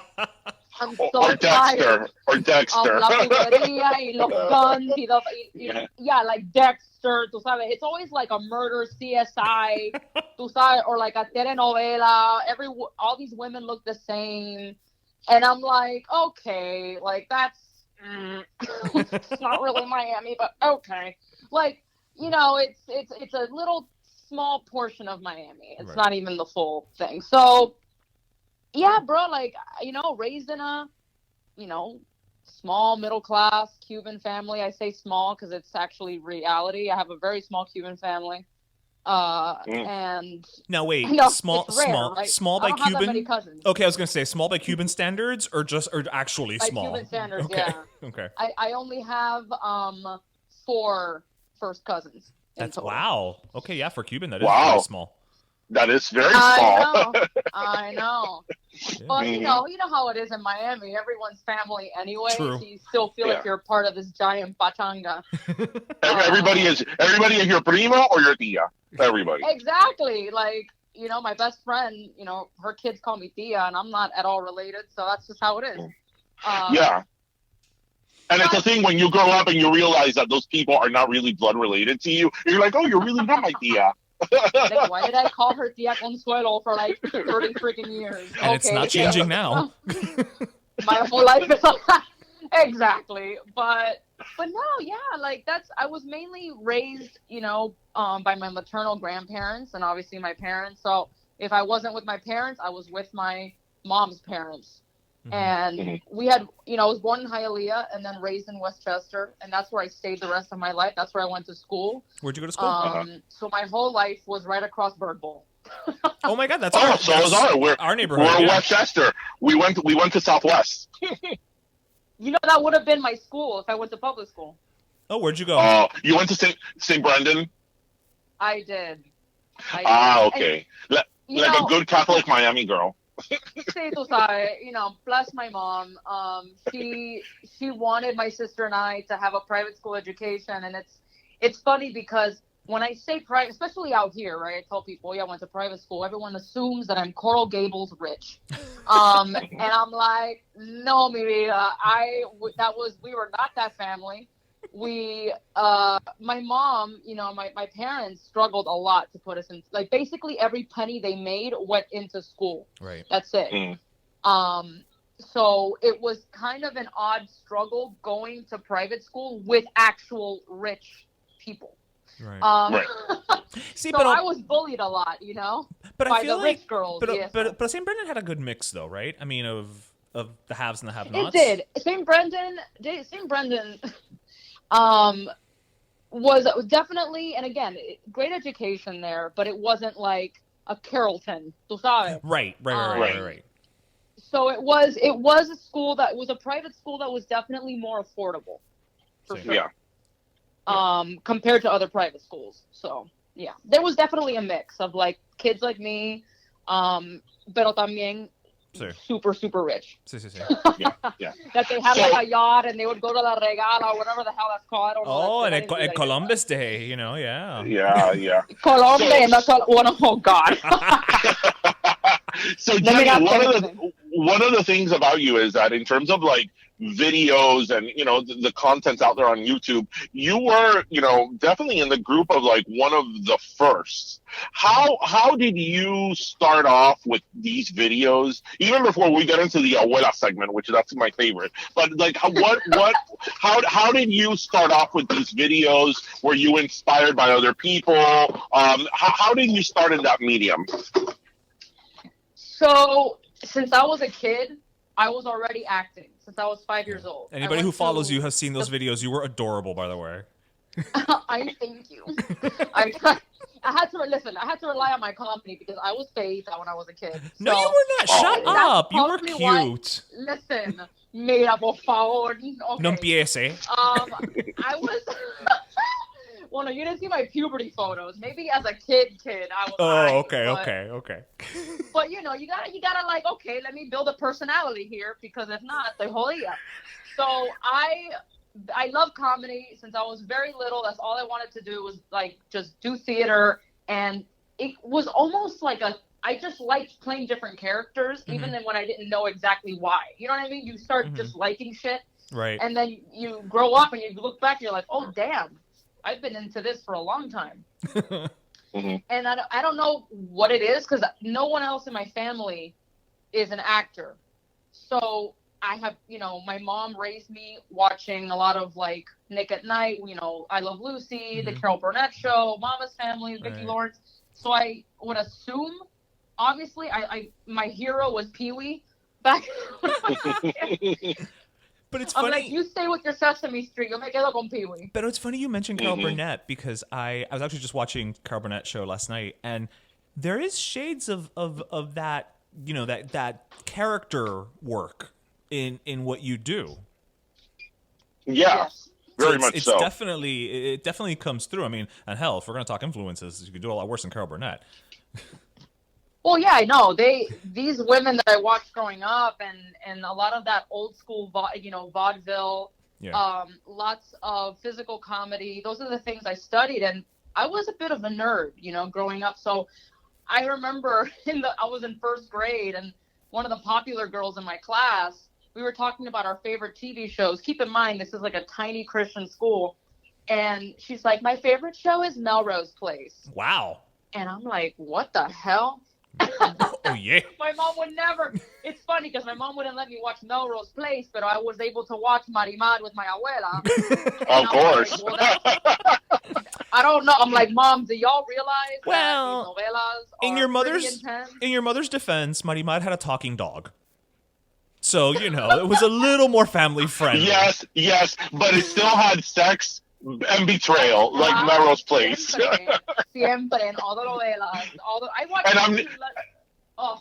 I'm so or tired Dexter. of la pizzeria y los guns yeah, like Dexter, tú sabes. It's always like a murder CSI, tú sabes, or like a telenovela. All these women look the same. And I'm like, okay, like that's it's not really Miami, but okay. Like, it's a little small portion of Miami. It's not even the full thing. So yeah, bro, like, raised in a, small middle class Cuban family. I say small because it's actually reality. I have a very small Cuban family. And now wait, small right? small by I don't have that many Cuban. cousins. Okay, I was gonna say small by Cuban standards, or actually By small. Cuban standards, Okay. yeah. Okay. I only have 4 first cousins. That's total. wow. Okay, yeah, for Cuban that is Wow. very small. That is very small. I know. But you know how it is in Miami. Everyone's family anyway. True. So you still feel like you're part of this giant pachanga. Everybody is your primo or your tia. Everybody. Exactly. Like, my best friend, her kids call me tia, and I'm not at all related. So that's just how it is. Yeah. And it's a thing when you grow up and you realize that those people are not really blood related to you. You're like, oh, you're really not my tia. Like, why did I call her Tia Consuelo for like 30 freaking years? And it's not changing now. My whole life is exactly. But no, yeah, like I was mainly raised, by my maternal grandparents and obviously my parents. So if I wasn't with my parents, I was with my mom's parents. Mm-hmm. And we had, I was born in Hialeah and then raised in Westchester, and that's where I stayed the rest of my life. That's where I went to school. Where'd you go to school? So my whole life was right across Bird Bowl. Oh my God, that's our neighborhood. We're in Westchester. We went to Southwest. That would have been my school if I went to public school. Oh, where'd you go? You went to St. Brendan? I did. Okay. And, like a good Catholic Miami girl. Sí, tú sabes, bless my mom. She wanted my sister and I to have a private school education, and it's funny because when I say private, especially out here, right? I tell people, I went to private school. Everyone assumes that I'm Coral Gables rich, and I'm like, no, mi vida. We were not that family. My mom, my parents struggled a lot to put us in, like basically every penny they made went into school. Right. That's it. So it was kind of an odd struggle going to private school with actual rich people. Right. Right. See, so I was bullied a lot, but by I feel the like rich girls. But St. Brendan had a good mix, though, right? I mean, of the haves and the have-nots. It did. St. Brendan was definitely, and again, great education there, but it wasn't like a Carrollton, tú sabes. Right. So it was a school that was a private school that was definitely more affordable, for sure. Yeah. Compared to other private schools. So yeah, there was definitely a mix of like kids like me, pero también super, super rich. Yeah. That they had like a yacht and they would go to La Regala or whatever the hell that's called. I don't know. Oh, and Columbus Day, yeah. Yeah. Columbus, oh God. So Jenny, one of the things about you is that in terms of like videos and the contents out there on YouTube, you were definitely in the group of like one of the first. How did you start off with these videos, even before we get into the abuela segment, which that's my favorite? But like, how did you start off with these videos? Were you inspired by other people? How did you start in that medium? So since I was a kid, I was already acting since I was 5 years old. Anybody who follows you has seen those videos. You were adorable, by the way. I thank you. I had to rely on my comedy because I was phased out when I was a kid. No, you were not. Shut up. You were cute. Listen, mira, por favor. Okay. No empiece. I was. Well, no, you didn't see my puberty photos. Maybe as a kid, I was. Okay. But you gotta like, okay, let me build a personality here because if not, they jodía. So I love comedy since I was very little. That's all I wanted to do was like just do theater, and it was almost like I just liked playing different characters, even then when I didn't know exactly why. You know what I mean? You start just liking shit, right? And then you grow up and you look back and you're like, oh damn, I've been into this for a long time. And I don't know what it is because no one else in my family is an actor. So I have, my mom raised me watching a lot of like Nick at Night, I Love Lucy, the Caro Burnett Show, Mama's Family, Vicki Lawrence. So I would assume, obviously, my hero was Pee-wee back when I was a kid. But it's funny. I'm like, you stay with your Sesame Street. Yo me quedo con Pee-wee. But it's funny you mentioned Caro Burnett because I was actually just watching Caro Burnett show last night, and there is shades of that, that character work in what you do. Yeah, yes. very much so. It definitely comes through. I mean, and hell, if we're going to talk influences, you could do a lot worse than Caro Burnett. Well, yeah, I know. These women that I watched growing up, and a lot of that old school, vaudeville, lots of physical comedy. Those are the things I studied, and I was a bit of a nerd, growing up. So I remember I was in first grade, and one of the popular girls in my class, we were talking about our favorite TV shows. Keep in mind, this is like a tiny Christian school, and she's like, "My favorite show is Melrose Place." Wow. And I'm like, "What the hell?" Oh yeah. My mom would never. It's funny because my mom wouldn't let me watch Melrose Place, but I was able to watch Marimar with my abuela. Of course. Like, I don't know. I'm like, Mom, do y'all realize that these novelas are in your mother's defense, Marimar had a talking dog, so it was a little more family friendly. Yes, but it still had sex and betrayal, like Melrose Place. Siempre en all the novelas. I watch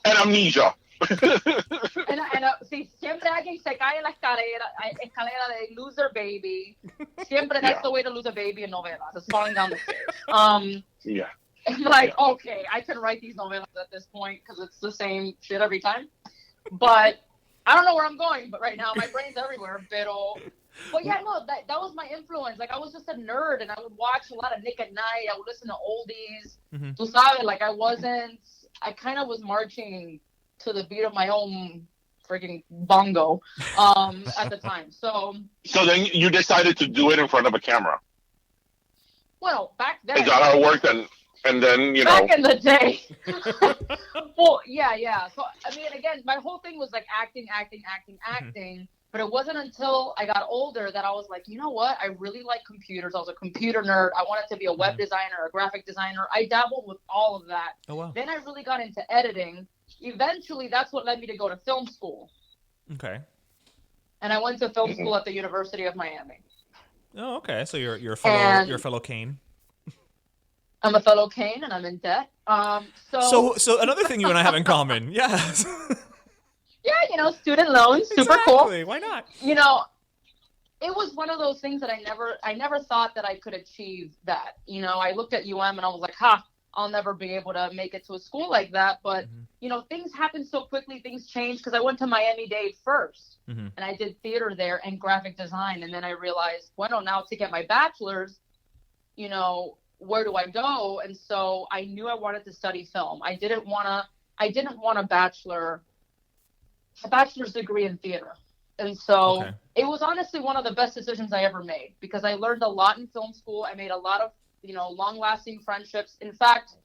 and amnesia. Si siempre alguien se cae en la escalera de lose their baby. Siempre that's the way to lose a baby in novelas. It's falling down the stairs. Yeah. I'm like, okay, I can write these novelas at this point because it's the same shit every time. But I don't know where I'm going, but right now my brain's everywhere. But yeah, no, that was my influence. Like, I was just a nerd, and I would watch a lot of Nick at Night. I would listen to oldies. Tu sabes, like, I kind of was marching to the beat of my own freaking bongo at the time. So then you decided to do it in front of a camera. Well, back then. Is that how it worked? And then, Back in the day. Well, yeah. So, I mean, again, my whole thing was like acting. But it wasn't until I got older that I was like, you know what? I really like computers. I was a computer nerd. I wanted to be a web designer, a graphic designer. I dabbled with all of that. Oh, wow. Then I really got into editing. Eventually, that's what led me to go to film school. Okay. And I went to film school at the University of Miami. Oh, okay. So you're a fellow Kane. I'm a fellow Kane, and I'm in debt. So another thing you and I have in common, yes. Yeah, student loans, super cool. Why not? It was one of those things that I never thought that I could achieve that. I looked at UM and I was like, I'll never be able to make it to a school like that. But, things happen so quickly, things change, because I went to Miami-Dade first, and I did theater there and graphic design. And then I realized, now to get my bachelor's, where do I go? And so I knew I wanted to study film. I didn't want a bachelor's degree in theater. And so it was honestly one of the best decisions I ever made, because I learned a lot in film school. I made a lot of, long-lasting friendships. In fact,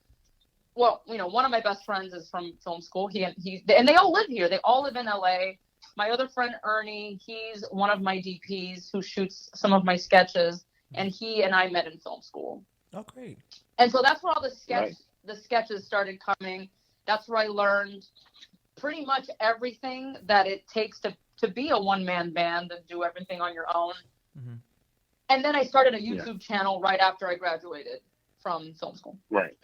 one of my best friends is from film school. And they all live here. They all live in LA. My other friend, Ernie, he's one of my DPs who shoots some of my sketches, and he and I met in film school. Oh, great. And so that's where all the sketches started coming. That's where I learned pretty much everything that it takes to be a one-man band and do everything on your own. And then I started a YouTube channel right after I graduated from film school. Right.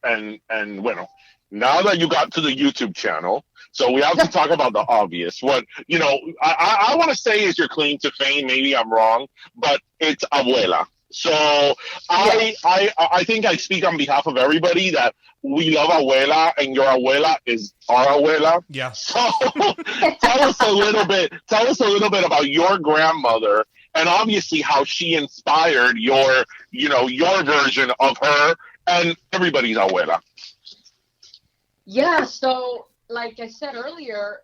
And bueno, now that you got to the YouTube channel, so we have to talk about the obvious. What, I want to say is your claim to fame. Maybe I'm wrong, but it's Abuela. So I think I speak on behalf of everybody that we love Abuela, and your Abuela is our Abuela. Yeah. So tell us a little bit about your grandmother, and obviously how she inspired your version of her and everybody's Abuela. Yeah, so like I said earlier,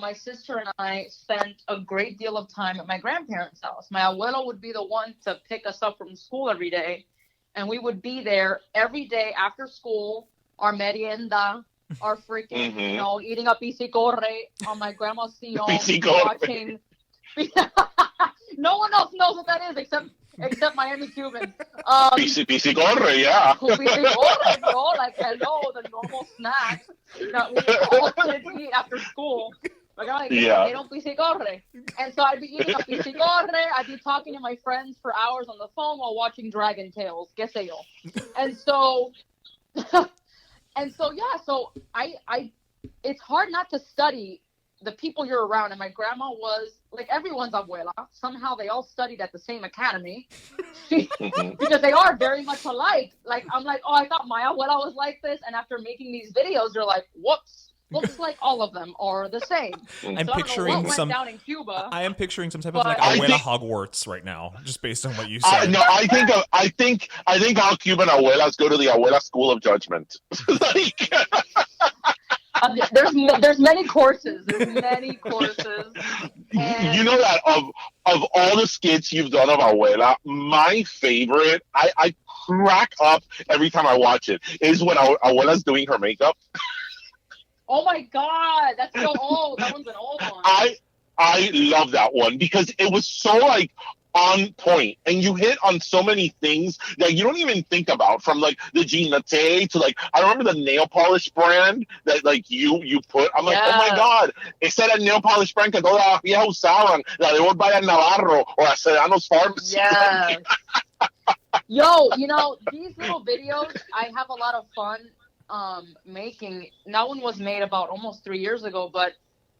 my sister and I spent a great deal of time at my grandparents' house. My abuelo would be the one to pick us up from school every day, and we would be there every day after school, our merienda, our freaking, eating a piscicorre on my grandma's sillon, watching. No one else knows what that is except Miami Cubans. Piscicorre, yeah. Piscicorre, bro. Like, hello, the normal snack that we all kids eat after school. Like, they don't piscicorre. And so I'd be eating a piscicorre. I'd be talking to my friends for hours on the phone while watching Dragon Tales. Que sé yo. And so, so I it's hard not to study the people you're around, and my grandma was like everyone's abuela. Somehow they all studied at the same academy because they are very much alike. Like, I'm like, oh, I thought my abuela was like this, and after making these videos, you're like, whoops, looks like all of them are the same. I'm so picturing I don't know what went down in Cuba. I am picturing some type of like abuela Hogwarts right now, just based on what you said. I think all Cuban abuelas go to the abuela school of judgment. Like, there's many courses. There's many courses. And you know that of all the skits you've done of Abuela, my favorite, I crack up every time I watch it, is when Abuela's doing her makeup. Oh my God, that's so old. That one's an old one. I love that one because it was so like on point, and you hit on so many things that you don't even think about, from like the Ginate to like, I remember the nail polish brand that like you put. I'm like, oh my God, ese era el nail polish brand que todas las viejas usaban, la de Old Bayard Navarro or a Sedano's Pharmacy. Yeah. Yo, these little videos, I have a lot of fun making. That one was made about almost 3 years ago, but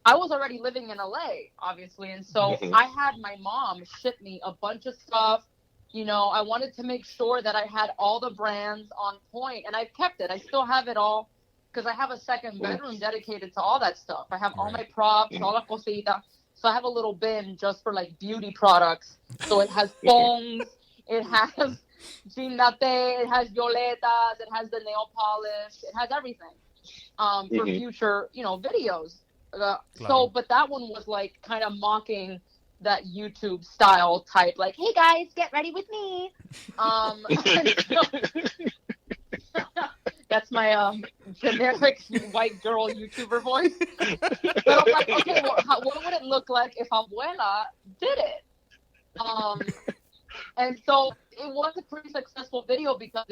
I was already living in LA, obviously, and so I had my mom ship me a bunch of stuff. I wanted to make sure that I had all the brands on point, and I've kept it. I still have it all because I have a second bedroom dedicated to all that stuff. I have all my props, all la cosita. So I have a little bin just for like beauty products. So it has pongs, it has ginate, it has violetas, it has the nail polish, it has everything for future, videos. But that one was like kind of mocking that YouTube style type, like, hey guys, get ready with me. That's my generic white girl YouTuber voice. But I'm like, okay, what would it look like if Abuela did it? And so it was a pretty successful video because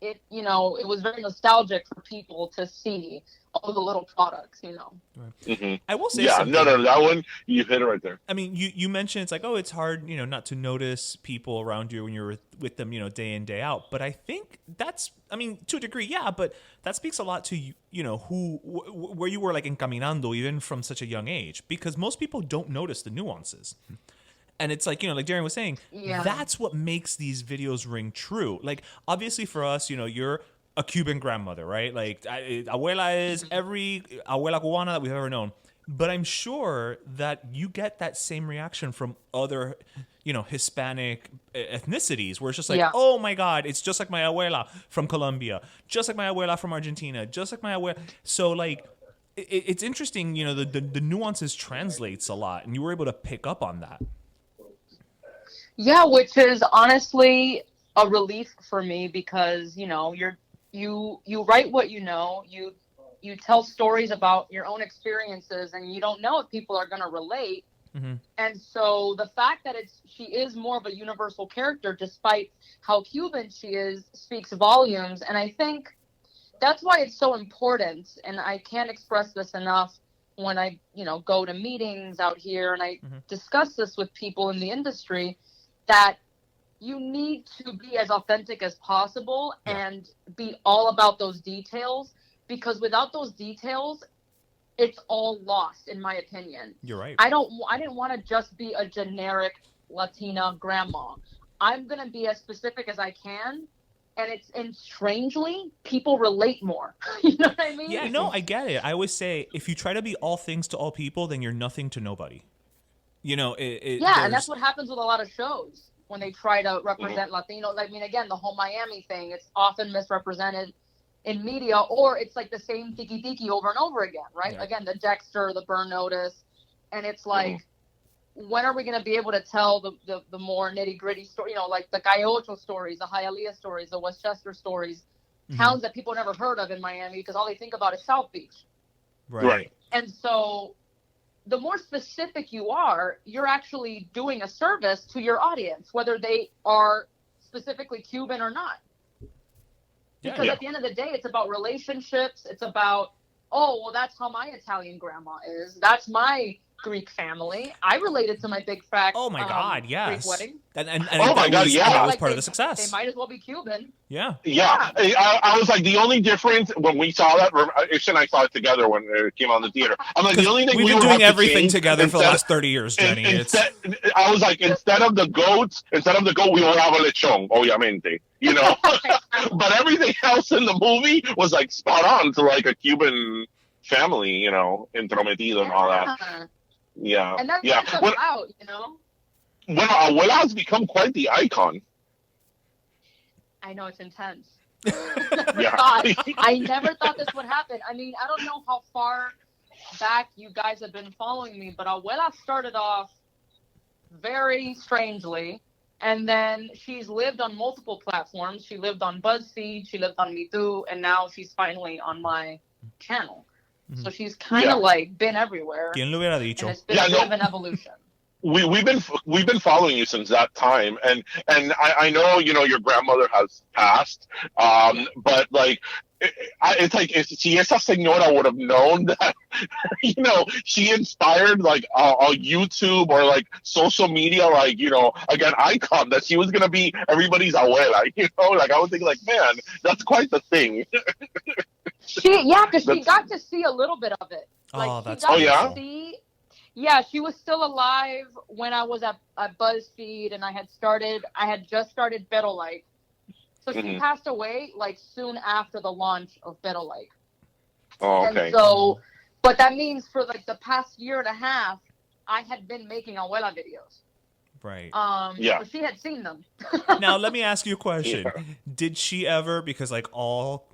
it was very nostalgic for people to see all the little products, Right. I will say no, that one, you hit it right there. I mean, you mentioned it's like, oh, it's hard, not to notice people around you when you're with them, day in, day out. But I think that's, to a degree, yeah, but that speaks a lot to, where you were like encaminando even from such a young age, because most people don't notice the nuances. And it's like, like Darren was saying, that's what makes these videos ring true. Like, obviously for us, you're a Cuban grandmother, right? Like, Abuela is every Abuela Cubana that we've ever known. But I'm sure that you get that same reaction from other, Hispanic ethnicities, where it's just like, oh my God, it's just like my Abuela from Colombia, just like my Abuela from Argentina, just like my Abuela. So, like, it's interesting, the nuances translates a lot, and you were able to pick up on that. Yeah, which is honestly a relief for me because, you write what you know, you tell stories about your own experiences, and you don't know if people are going to relate. Mm-hmm. And so the fact that she is more of a universal character, despite how Cuban she is, speaks volumes. And I think that's why it's so important. And I can't express this enough when I, go to meetings out here and I discuss this with people in the industry, that you need to be as authentic as possible and be all about those details, because without those details, it's all lost, in my opinion. You're right. I didn't want to just be a generic Latina grandma. I'm going to be as specific as I can. And strangely, people relate more. You know what I mean? Yeah, no, I get it. I always say, if you try to be all things to all people, then you're nothing to nobody. You know, and that's what happens with a lot of shows when they try to represent Latinos. I mean, again, the whole Miami thing, it's often misrepresented in media, or it's like the same tiki-tiki over and over again, right? Yeah. Again, the Dexter, the Burn Notice, and it's like, when are we going to be able to tell the more nitty-gritty story, you know, like the Calle Ocho stories, the Hialeah stories, the Westchester stories, towns that people never heard of in Miami because all they think about is South Beach. Right. And so the more specific you are, you're actually doing a service to your audience, whether they are specifically Cuban or not. Because at the end of the day, it's about relationships. It's about, oh, well, that's how my Italian grandma is. That's my Greek family. I related to my big fat Greek wedding. And oh my God, that was part of the success. They might as well be Cuban. Yeah. I was like, the only difference when we saw that, Ish and I saw it together when it came out in the theater. I'm like, the only thing we've been doing everything together for the last 30 years, Jenny. I was like, instead of the goat, we will have a lechon, obviamente. You know, but everything else in the movie was like spot on to like a Cuban family, you know, entrometido and all that. Yeah. And that's what it's about, you know? Well, Abuela has become quite the icon. I know, it's intense. Yeah. God, I never thought this would happen. I mean, I don't know how far back you guys have been following me, but Abuela started off very strangely, and then she's lived on multiple platforms. She lived on BuzzFeed, she lived on Me Too, and now she's finally on my channel. So she's kind of like been everywhere. ¿Quién lo hubiera dicho? And it's been a bit of an evolution. We've been following you since that time, and I know, you know, your grandmother has passed, but like it's like si esa señora would have known that, you know, she inspired like a YouTube or like social media, like, you know, again, icon, that she was gonna be everybody's abuela, you know, like I was thinking like, man, that's quite the thing. Because she got to see a little bit of it. Like, she was still alive when I was at BuzzFeed, and I had just started Pero Like. So she passed away like soon after the launch of Pero Like. Oh, okay. And so, but that means for like the past year and a half, I had been making abuela videos. Right. So she had seen them. Now, let me ask you a question. Yeah. Did she ever, because like all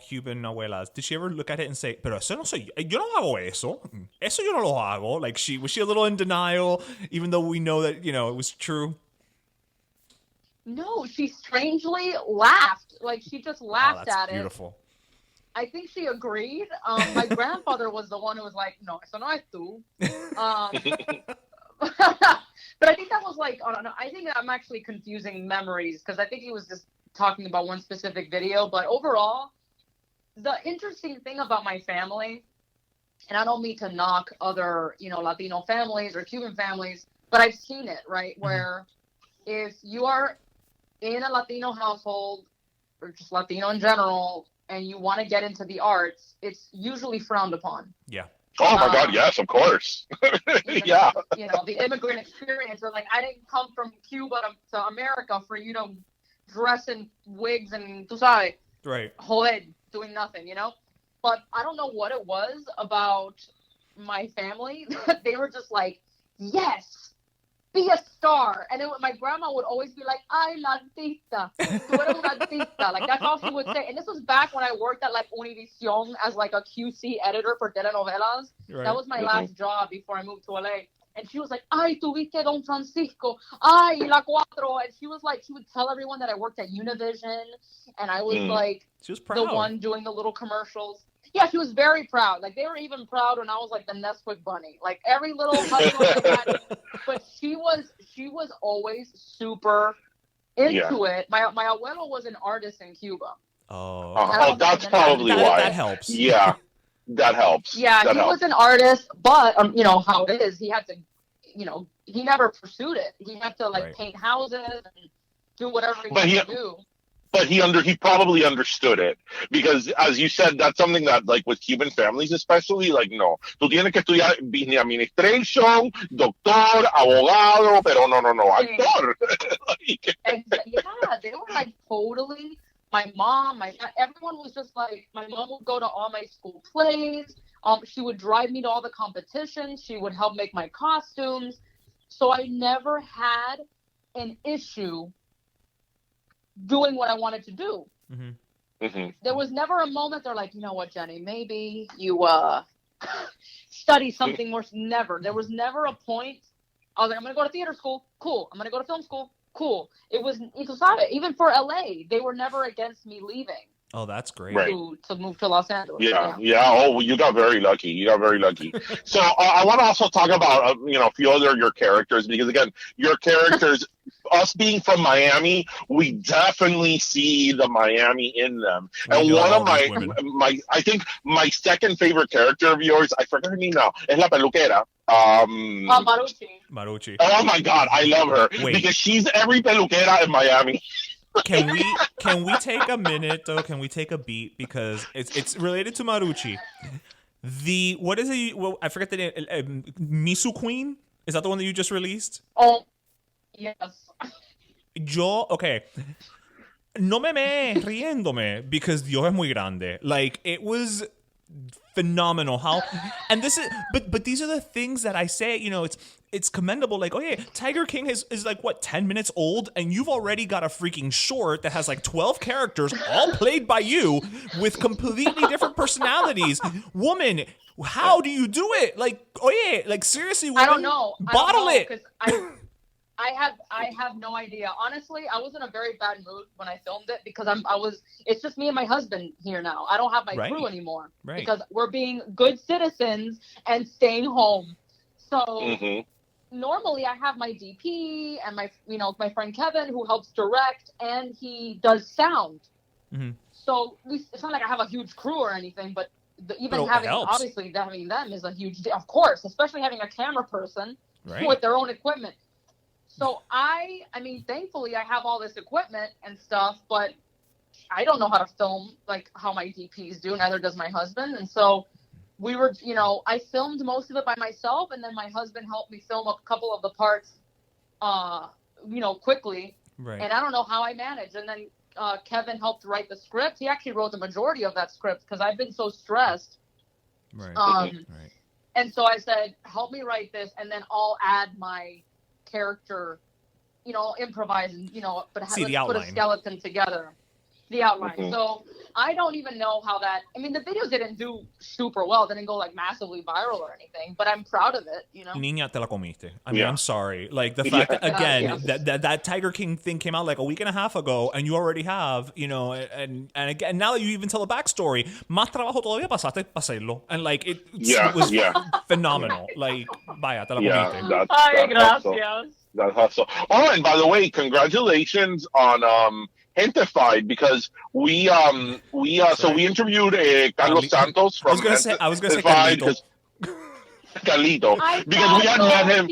Cuban abuelas, did she ever look at it and say, pero eso no soy yo no hago eso. Eso yo no lo hago. Like was she a little in denial, even though we know that, you know, it was true? No, she strangely laughed. Like she just laughed at it. Beautiful. I think she agreed. My grandfather was the one who was like, no, eso no es tú. But I think that was like, I think I'm actually confusing memories, because I think he was just talking about one specific video. But overall, the interesting thing about my family, and I don't mean to knock other, you know, Latino families or Cuban families, but I've seen it, right? Where if you are in a Latino household, or just Latino in general, and you want to get into the arts, it's usually frowned upon. Yeah. Oh my God, yes, of course. Yeah. You know, the immigrant experience, or like, I didn't come from Cuba to America for you to dress in wigs and, tú sabes, joder, doing nothing, you know? But I don't know what it was about my family. They were just like, yes, be a star. And my grandma would always be like, ay, la artista. Tú eres una artista. Like, that's all she would say. And this was back when I worked at, like, Univision as, like, a QC editor for telenovelas. Right. That was my last job before I moved to LA. And she was like, ay, tuviste Don Francisco. Ay, la cuatro. And she was like, she would tell everyone that I worked at Univision. And I was, like, she was proud. The one doing the little commercials. Yeah, she was very proud. Like, they were even proud when I was, like, the Nesquik bunny. Like, every little hustle I had. But she was always super into it. My abuelo was an artist in Cuba. Oh, that's probably why. That helps. Yeah, that helps. Yeah, he was an artist, but, you know, how it is, he had to, you know, he never pursued it. He had to, like, paint houses and do whatever he But wants he- to do. But he probably understood it because, as you said, that's something that, like, with Cuban families especially, like, no, tú tienes que estudiar business administration, doctor, abogado, pero no, actor. Yeah, they were like totally. My mom, my dad, everyone was just like, my mom would go to all my school plays. She would drive me to all the competitions. She would help make my costumes. So I never had an issue doing what I wanted to do. Mm-hmm. Mm-hmm. There was never a moment they're like, you know what, Jenny, maybe you study something more. Never. There was never a point. I was like, I'm going to go to theater school. Cool. I'm going to go to film school. Cool. It was, even for LA, they were never against me leaving. Oh, that's great. Right. To move to Los Angeles. Yeah. Oh, well, you got very lucky. So I want to also talk about, a few other your characters, because, again, your characters, us being from Miami, we definitely see the Miami in them. And one of I think my second favorite character of yours, I forgot her name now, es la peluquera. Marucci. Oh my God, I love her. Wait. Because she's every peluquera in Miami. Can we take a minute though? Can we take a beat, because it's related to Marucci. What is it? Well, I forget the name. Misu Queen? Is that the one that you just released? Oh, yes. Okay. No me riéndome, because Dios es muy grande. Like, it was phenomenal how, and this is, but these are the things that I say, it's commendable. Like, oh yeah, Tiger King is like, what, 10 minutes old, and you've already got a freaking short that has like 12 characters, all played by you, with completely different personalities. Woman, how do you do it? Like, oh yeah, like, seriously, woman, I don't know. Bottle it. Because I have no idea. Honestly, I was in a very bad mood when I filmed it, because it's just me and my husband here now. I don't have my crew anymore, because we're being good citizens and staying home. So normally I have my DP and my friend Kevin, who helps direct, and he does sound. Mm-hmm. So it's not like I have a huge crew or anything, but obviously having them is a huge deal, of course, especially having a camera person with their own equipment. So I mean, thankfully I have all this equipment and stuff, but I don't know how to film like how my DPs do. Neither does my husband. And so we were, I filmed most of it by myself, and then my husband helped me film a couple of the parts, quickly. Right. And I don't know how I managed. And then Kevin helped write the script. He actually wrote the majority of that script, because I've been so stressed. Right. And so I said, help me write this, and then I'll add my character, improvise, and but put a skeleton together, the outline. Mm-hmm. So I don't even know how that. I mean, the videos didn't do super well; they didn't go like massively viral or anything. But I'm proud of it. Niña, te la comiste. I mean, I'm sorry. Like, the fact that, again, that Tiger King thing came out like a week and a half ago, and you already have, and again, now that you even tell the backstory, más trabajo todavía pasaste para hacerlo, and like it was phenomenal. Like, vaya, te la comiste. Ay, gracias. That hustle. Oh, and by the way, congratulations on Gentified, because we interviewed Carlos Santos from I was gonna say Carlito. Carlito, because we had met him.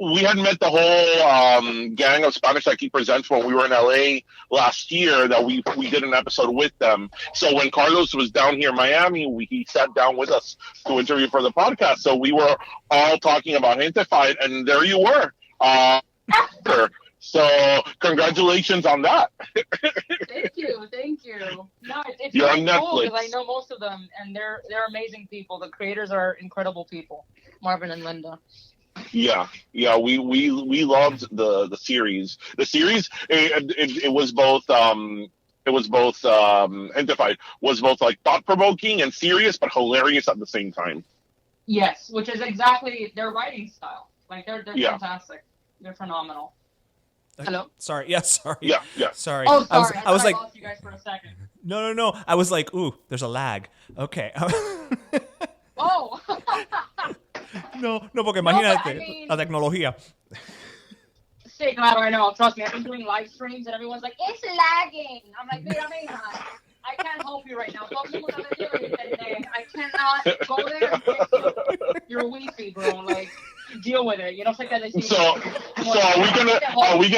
We had met the whole gang of Spanish that he presents when we were in LA last year. That we did an episode with them. So when Carlos was down here in Miami, he sat down with us to interview for the podcast. So we were all talking about Gentified, and there you were. So congratulations on that. Thank you. No, it's You're really on Netflix. cool, because I know most of them, and they're amazing people. The creators are incredible people, Marvin and Linda. Yeah, we loved the series. The series it was both Gentified was both like thought provoking and serious, but hilarious at the same time. Yes, which is exactly their writing style. Like they're fantastic. They're phenomenal. Hello? Sorry. Yeah, sorry. Yeah. Sorry. Oh, sorry. I was like, lost you guys for a second. No. I was like, ooh, there's a lag. Okay. Oh. No, porque imagínate, la tecnología. Sí, claro, I know. Trust me, I've been doing live streams, and everyone's like, it's lagging. I'm like, mira, I can't help you right now. I cannot go there and fix your Wi-Fi, bro. Like, deal with it. You know, like that. So are we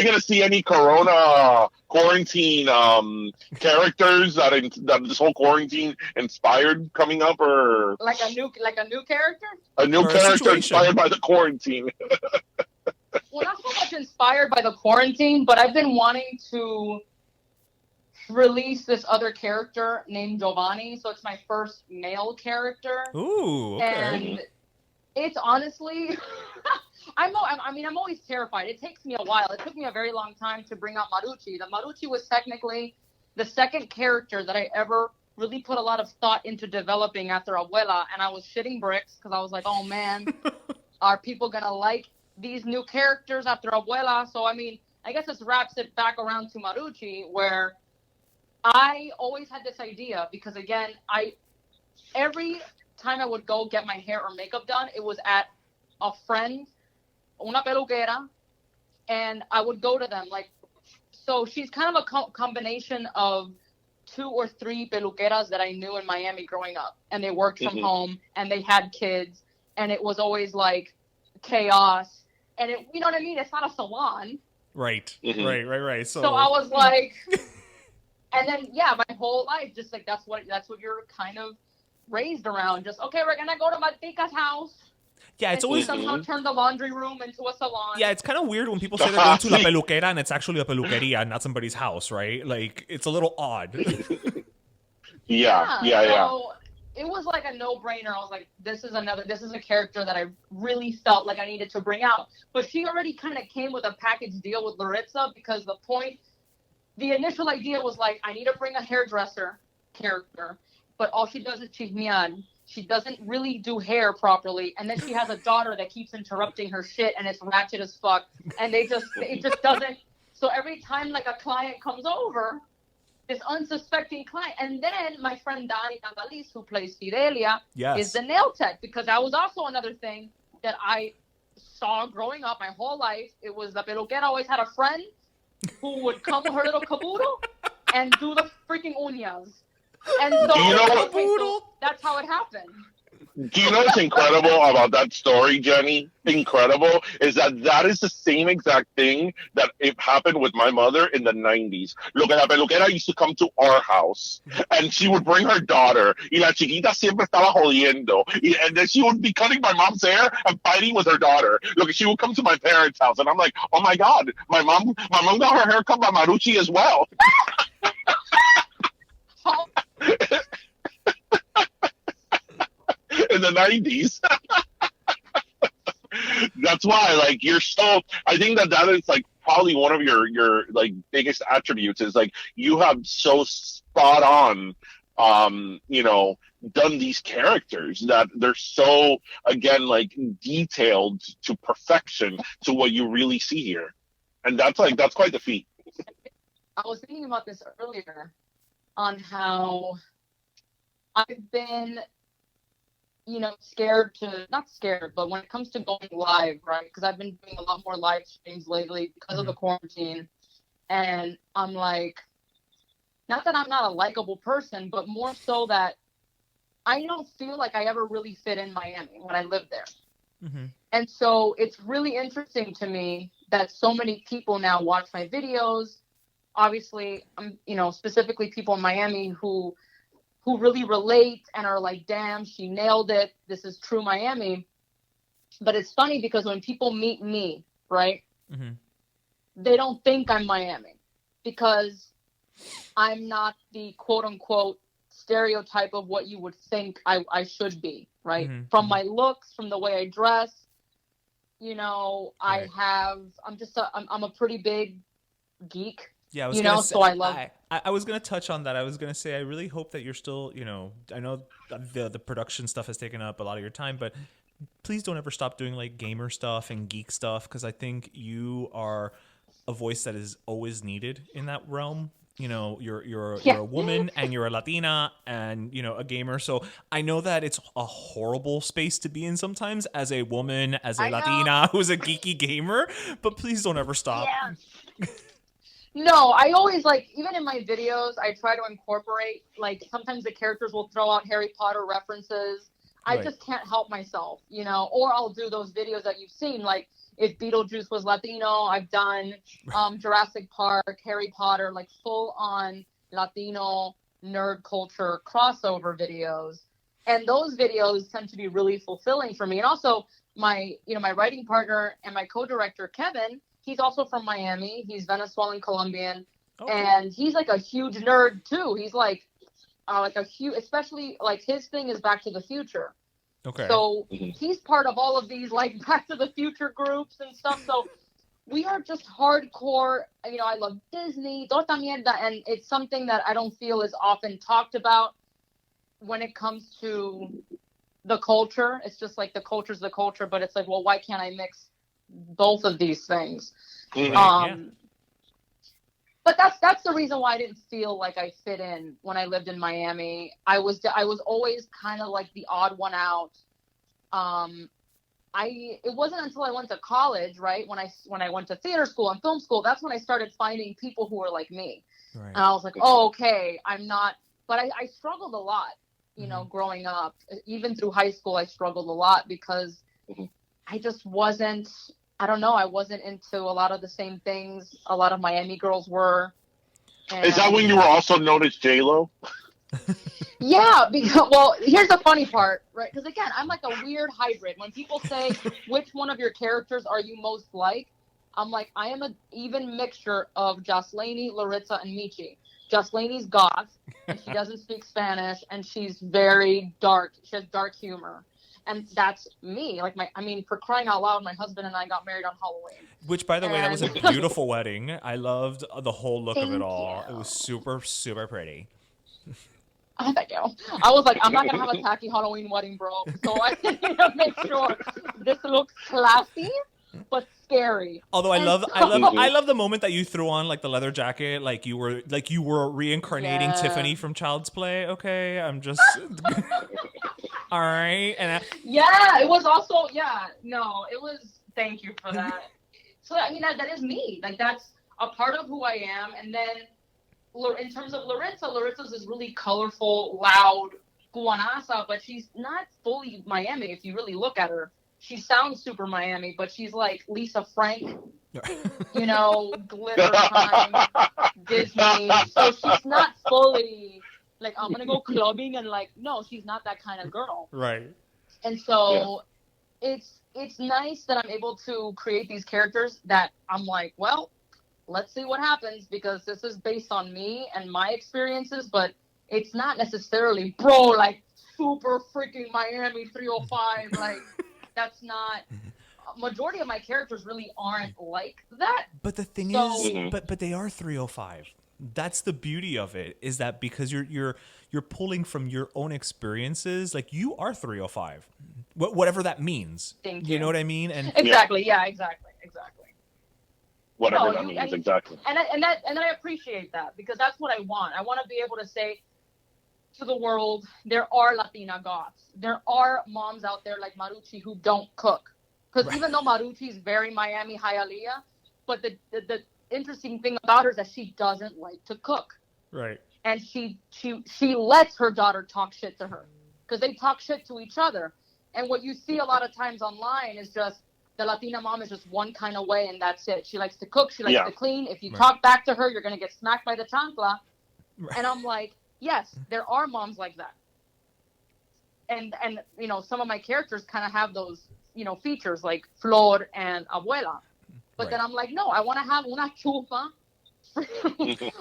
gonna see any Corona quarantine characters that this whole quarantine inspired coming up, or like a new character? A new character inspired by the quarantine. Well, not so much inspired by the quarantine, but I've been wanting to release this other character named Giovanni. So it's my first male character. Ooh, okay. And it's honestly, I'm always terrified. It takes me a while. It took me a very long time to bring out Marucci. The Marucci was technically the second character that I ever really put a lot of thought into developing after Abuela, and I was shitting bricks because I was like, oh man, are people gonna like these new characters after Abuela? So I mean, I guess this wraps it back around to Marucci, where I always had this idea because again, every time I would go get my hair or makeup done, it was at a friend, una peluquera, and I would go to them. Like, so she's kind of a combination of 2 or 3 peluqueras that I knew in Miami growing up, and they worked from home and they had kids, and it was always like chaos, and you know what I mean? It's not a salon. Right. So I was like, and then my whole life just like that's what you're kind of raised around. Just okay, we're gonna go to Martica's house. Yeah, it's always somehow turn the laundry room into a salon. Yeah, it's kind of weird when people say they're going to la peluquera and it's actually a peluqueria, not somebody's house, right? Like it's a little odd. Yeah. So it was like a no-brainer. I was like, this is a character that I really felt like I needed to bring out. But she already kind of came with a package deal with Laritza because the initial idea was like, I need to bring a hairdresser character, but all she does is chismear. She doesn't really do hair properly, and then she has a daughter that keeps interrupting her shit, and it's ratchet as fuck. And it just doesn't. So every time like a client comes over, this unsuspecting client, and then my friend Dani Tagalis, who plays Fidelia, is the nail tech, because that was also another thing that I saw growing up my whole life. It was the peluquera always had a friend who would come with her little caboodle and do the freaking uñas. And so that's how it happened. Do you know what's incredible about that story, Jenny? Incredible is that is the same exact thing that it happened with my mother in the 90s. Look, la peluquera used to come to our house, and she would bring her daughter, y la chiquita siempre estaba jodiendo, and then she would be cutting my mom's hair and fighting with her daughter. Look, she would come to my parents' house, and I'm like, oh my God, my mom got her hair cut by Marucci as well. In the 90s. That's why, like, I think that is like probably one of your like biggest attributes is like you have so spot on done these characters that they're so, again, like detailed to perfection to what you really see here. And that's quite the feat. I was thinking about this earlier on how I've been not scared, but when it comes to going live, right? Because I've been doing a lot more live streams lately because of the quarantine. And I'm like, not that I'm not a likable person, but more so that I don't feel like I ever really fit in Miami when I lived there. Mm-hmm. And so it's really interesting to me that so many people now watch my videos. Obviously, specifically people in Miami who really relate and are like, damn, she nailed it. This is true Miami. But it's funny because when people meet me, right, they don't think I'm Miami because I'm not the quote unquote stereotype of what you would think I should be, right? Mm-hmm. From my looks, from the way I dress, right. I'm a pretty big geek. Yeah, I was gonna say, so I was going to touch on that. I was going to say, I really hope that you're still, I know the production stuff has taken up a lot of your time, but please don't ever stop doing like gamer stuff and geek stuff, because I think you are a voice that is always needed in that realm. You're a woman and you're a Latina and, a gamer. So I know that it's a horrible space to be in sometimes as a woman, as a Latina who's a geeky gamer, but please don't ever stop. Yeah. No, I always even in my videos, I try to incorporate, sometimes the characters will throw out Harry Potter references. I just can't help myself, you know, or I'll do those videos that you've seen, like if Beetlejuice was Latino, I've done Jurassic Park, Harry Potter, like full on Latino nerd culture crossover videos. And those videos tend to be really fulfilling for me. And also my writing partner and my co-director, Kevin, he's also from Miami. He's Venezuelan Colombian. Okay. And he's like a huge nerd too. He's like a huge, especially like his thing is Back to the Future. Okay. So he's part of all of these like Back to the Future groups and stuff. So we are just hardcore. You know, I love Disney, toda mierda, and it's something that I don't feel is often talked about when it comes to the culture. It's just like the culture's the culture, but it's like, well, why can't I mix both of these things? But that's the reason why I didn't feel like I fit in when I lived in Miami. I was always kind of like the odd one out. It wasn't until I went to college, right? When I went to theater school and film school, that's when I started finding people who were like me. Right. And I was like, oh, okay, I'm not. But I struggled a lot, you know, growing up. Even through high school, I struggled a lot because I just wasn't. I don't know. I wasn't into a lot of the same things a lot of Miami girls were. And is that when you were also known as J-Lo? Yeah. Well, here's the funny part, right? Because again, I'm like a weird hybrid. When people say, which one of your characters are you most like? I'm like, I am an even mixture of Jocelyn, Laritza, and Michi. Jocelyn's goth, and she doesn't speak Spanish, and she's very dark. She has dark humor. And that's me. Like for crying out loud, my husband and I got married on Halloween. Which, by the way, that was a beautiful wedding. I loved the whole look of it all. It was super, super pretty. Oh, thank you. I was like, I'm not gonna have a tacky Halloween wedding, bro. So I need to make sure this looks classy but scary. Although I love the moment that you threw on like the leather jacket, like you were reincarnating Tiffany from Child's Play. Okay, I'm just. All right. And it was also, it was, thank you for that. So, I mean, that is me. Like, that's a part of who I am. And then in terms of Laritza's is really colorful, loud, Cubanaza, but she's not fully Miami if you really look at her. She sounds super Miami, but she's like Lisa Frank, you know, glitter time, Disney. So she's not fully... like, I'm going to go clubbing and like, no, she's not that kind of girl. Right. And so it's nice that I'm able to create these characters that I'm like, well, let's see what happens because this is based on me and my experiences, but it's not necessarily, bro, like super freaking Miami 305. Like, that's not... majority of my characters really aren't like that. But the thing is, but they are 305. That's the beauty of it, is that because you're pulling from your own experiences, like you are 305, whatever that means. Thank you. You know what I mean? And exactly. Whatever that means, exactly. And I appreciate that because that's what I want. I want to be able to say to the world, there are Latina goths. There are moms out there like Marucci who don't cook. Because even though Marucci is very Miami Hialeah, but the interesting thing about her is that she doesn't like to cook. Right. And she lets her daughter talk shit to her because they talk shit to each other. And what you see a lot of times online is just the Latina mom is just one kind of way and that's it. She likes to cook. She likes to clean. If you talk back to her, you're going to get smacked by the chancla. Right. And I'm like, yes, there are moms like that. And you know, some of my characters kind of have those, you know, features like Flor and Abuela. But then I'm like, no, I want to have una chufa.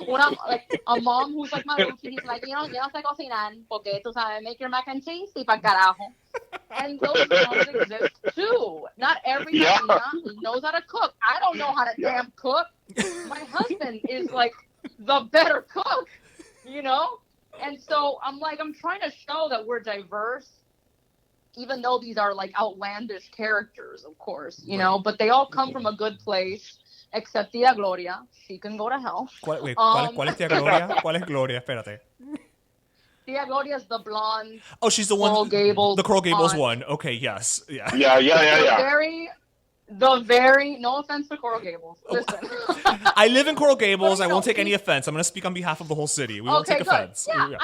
When I'm like a mom who's like Marucci, he's like, yo no sé cocinar, porque tú sabes, make your mac and cheese y pa' carajo. And those moms exist too. Not every Latina knows how to cook. I don't know how to damn cook. My husband is like the better cook, you know? And so I'm like, I'm trying to show that we're diverse, even though these are like outlandish characters, of course, you know, but they all come from a good place, except Tia Gloria. She can go to hell. ¿Cuál es Tia Gloria? ¿Cuál es Gloria? Espérate. Tia Gloria's the blonde. Oh, she's the one. Coral Gables. The Coral Gables one. Okay, yes. Yeah. The very, no offense to Coral Gables. Listen. I live in Coral Gables. I won't take any offense. I'm going to speak on behalf of the whole city. We won't take offense. Yeah,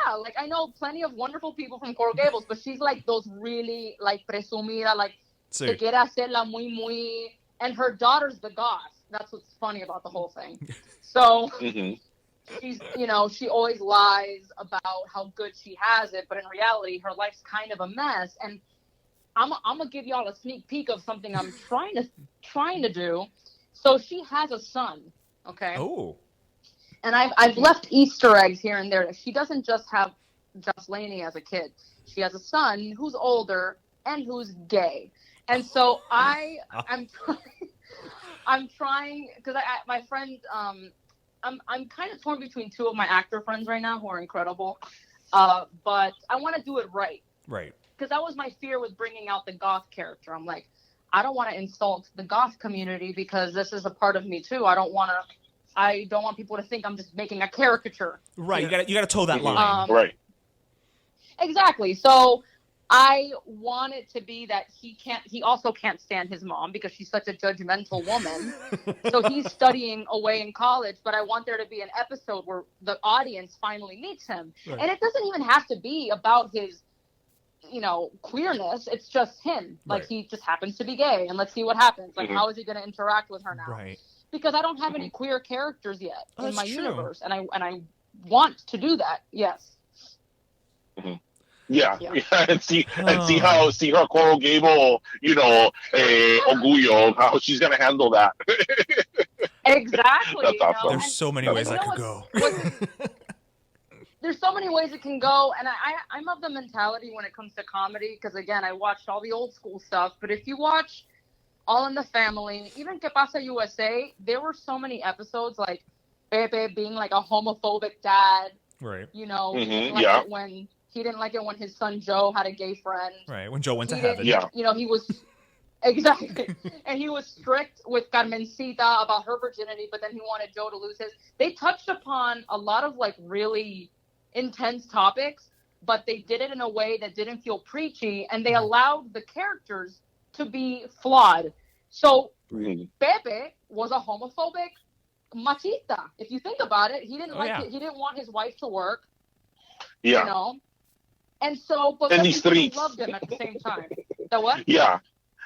yeah, like I know plenty of wonderful people from Coral Gables, but she's like those really like presumida, like te quiere hacerla muy muy, and her daughter's the goth. That's what's funny about the whole thing. So she's, you know, she always lies about how good she has it, but in reality, her life's kind of a mess. And I'm gonna give y'all a sneak peek of something I'm trying to do. So she has a son, okay? Oh. And I've left Easter eggs here and there. She doesn't just have Just Laney as a kid. She has a son who's older and who's gay. And so I'm trying because my friend I'm kind of torn between two of my actor friends right now who are incredible, but I want to do it right. Right. Because that was my fear with bringing out the goth character. I'm like, I don't want to insult the goth community because this is a part of me too. I don't want people to think I'm just making a caricature. Right. You got to toe that line. Right. Exactly. So I want it to be that he also can't stand his mom because she's such a judgmental woman. So he's studying away in college, but I want there to be an episode where the audience finally meets him. Right. And it doesn't even have to be about his, you know, queerness. It's just him. Like, right. He just happens to be gay, and let's see what happens. Like, how is he going to interact with her now? Right. Because I don't have any queer characters yet in my true. universe, and I want to do that. Yes. Mm-hmm. Yeah, and see her Coral Gable, you know, orgullo, how she's gonna handle that. Exactly. That's awesome. There's so many ways that could go. There's so many ways it can go, and I'm of the mentality when it comes to comedy, because again, I watched all the old school stuff. But if you watch All in the Family, even Que Pasa USA, there were so many episodes like Pepe being like a homophobic dad. Right. You know, he didn't like it when his son Joe had a gay friend. Right, when Joe went to heaven. Yeah. You know, he was exactly, and he was strict with Carmencita about her virginity, but then he wanted Joe to lose his. They touched upon a lot of like really intense topics, but they did it in a way that didn't feel preachy, and they allowed the characters to be flawed. So Pepe was a homophobic machista. If you think about it, he didn't it. He didn't want his wife to work. Yeah. You know. And so, but in the streets, loved him at the same time. The what? Yeah,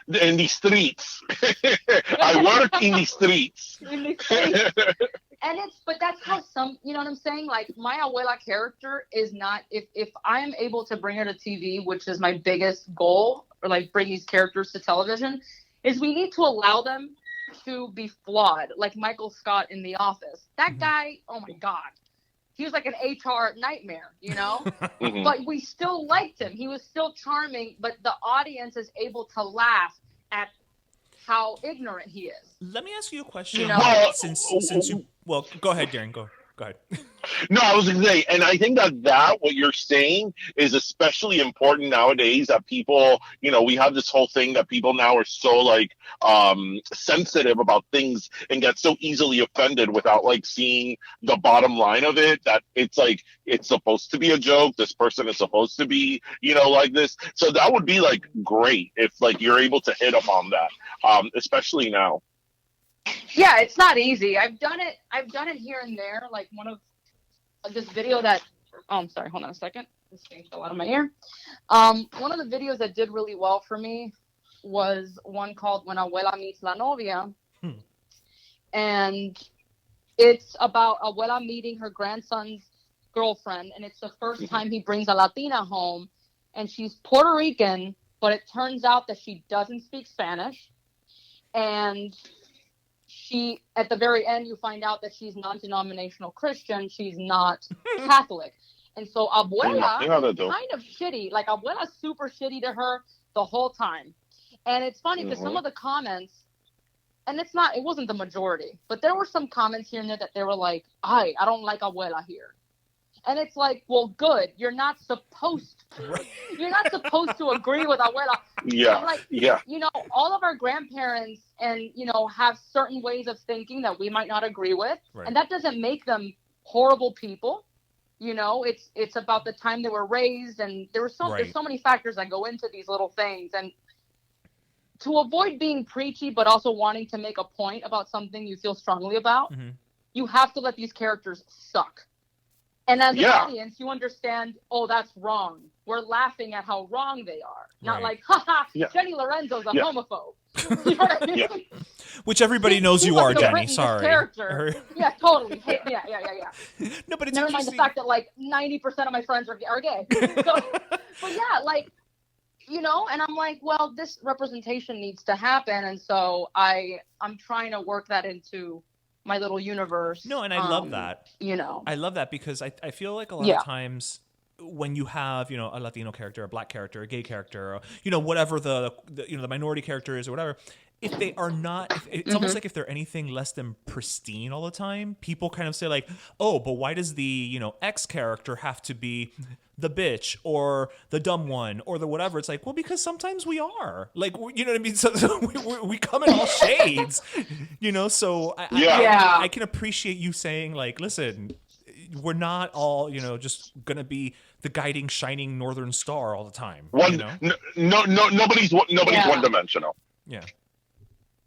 in the streets. I work in the streets. In the streets. But that's how you know what I'm saying? Like, my abuela character is not, if I am able to bring her to TV, which is my biggest goal, or like bring these characters to television, is we need to allow them to be flawed. Like Michael Scott in The Office. That guy, oh my God. He was like an HR nightmare, you know? But we still liked him. He was still charming, but the audience is able to laugh at how ignorant he is. Let me ask you a question. You know? Since you... Well, go ahead, Darren. Go ahead. No, I was going to say, and I think that what you're saying is especially important nowadays, that people, you know, we have this whole thing that people now are so like sensitive about things and get so easily offended without like seeing the bottom line of it, that it's like, it's supposed to be a joke. This person is supposed to be, you know, like this. So that would be like great if like you're able to hit upon that, especially now. Yeah, it's not easy. I've done it here and there. Like one of this video that, I'm sorry, hold on a second. This thing fell out of my ear. One of the videos that did really well for me was one called When Abuela Meets La Novia. And it's about Abuela meeting her grandson's girlfriend, and it's the first time he brings a Latina home, and she's Puerto Rican, but it turns out that she doesn't speak Spanish. And she, at the very end, you find out that she's non-denominational Christian. She's not Catholic. And so Abuela is kind of shitty. Like, Abuela's super shitty to her the whole time. And it's funny because some of the comments, and it wasn't the majority, but there were some comments here and there that they were like, I don't like Abuela here. And it's like, well, good. You're not supposed to. You're not supposed to agree with Abuela. Yeah. Like, you know, all of our grandparents and, you know, have certain ways of thinking that we might not agree with. Right. And that doesn't make them horrible people. You know, it's about the time they were raised, and there's so many factors that go into these little things. And to avoid being preachy, but also wanting to make a point about something you feel strongly about, you have to let these characters suck. And as an audience, you understand, oh, that's wrong. We're laughing at how wrong they are. Not like, haha, Jenny Lorenzo's a homophobe. You know what I mean? Which everybody knows you are, Jenny. Sorry. Character. Yeah, totally. Yeah. No, but it's never mind the fact that like 90% of my friends are gay. So, but yeah, like, you know, and I'm like, well, this representation needs to happen, and so I'm trying to work that into my little universe. No, and I love that. You know, I love that because I feel like a lot of times when you have, you know, a Latino character, a black character, a gay character, or, you know, whatever the you know, the minority character is or whatever, if they are not, it's almost like if they're anything less than pristine all the time, people kind of say like, oh, but why does the, you know, X character have to be the bitch or the dumb one or the whatever? It's like, well, because sometimes we are, like, you know what I mean? So we come in all shades, you know? So I can appreciate you saying like, listen, we're not all, you know, just going to be the guiding, shining northern star all the time. You know? Nobody's one-dimensional. Yeah.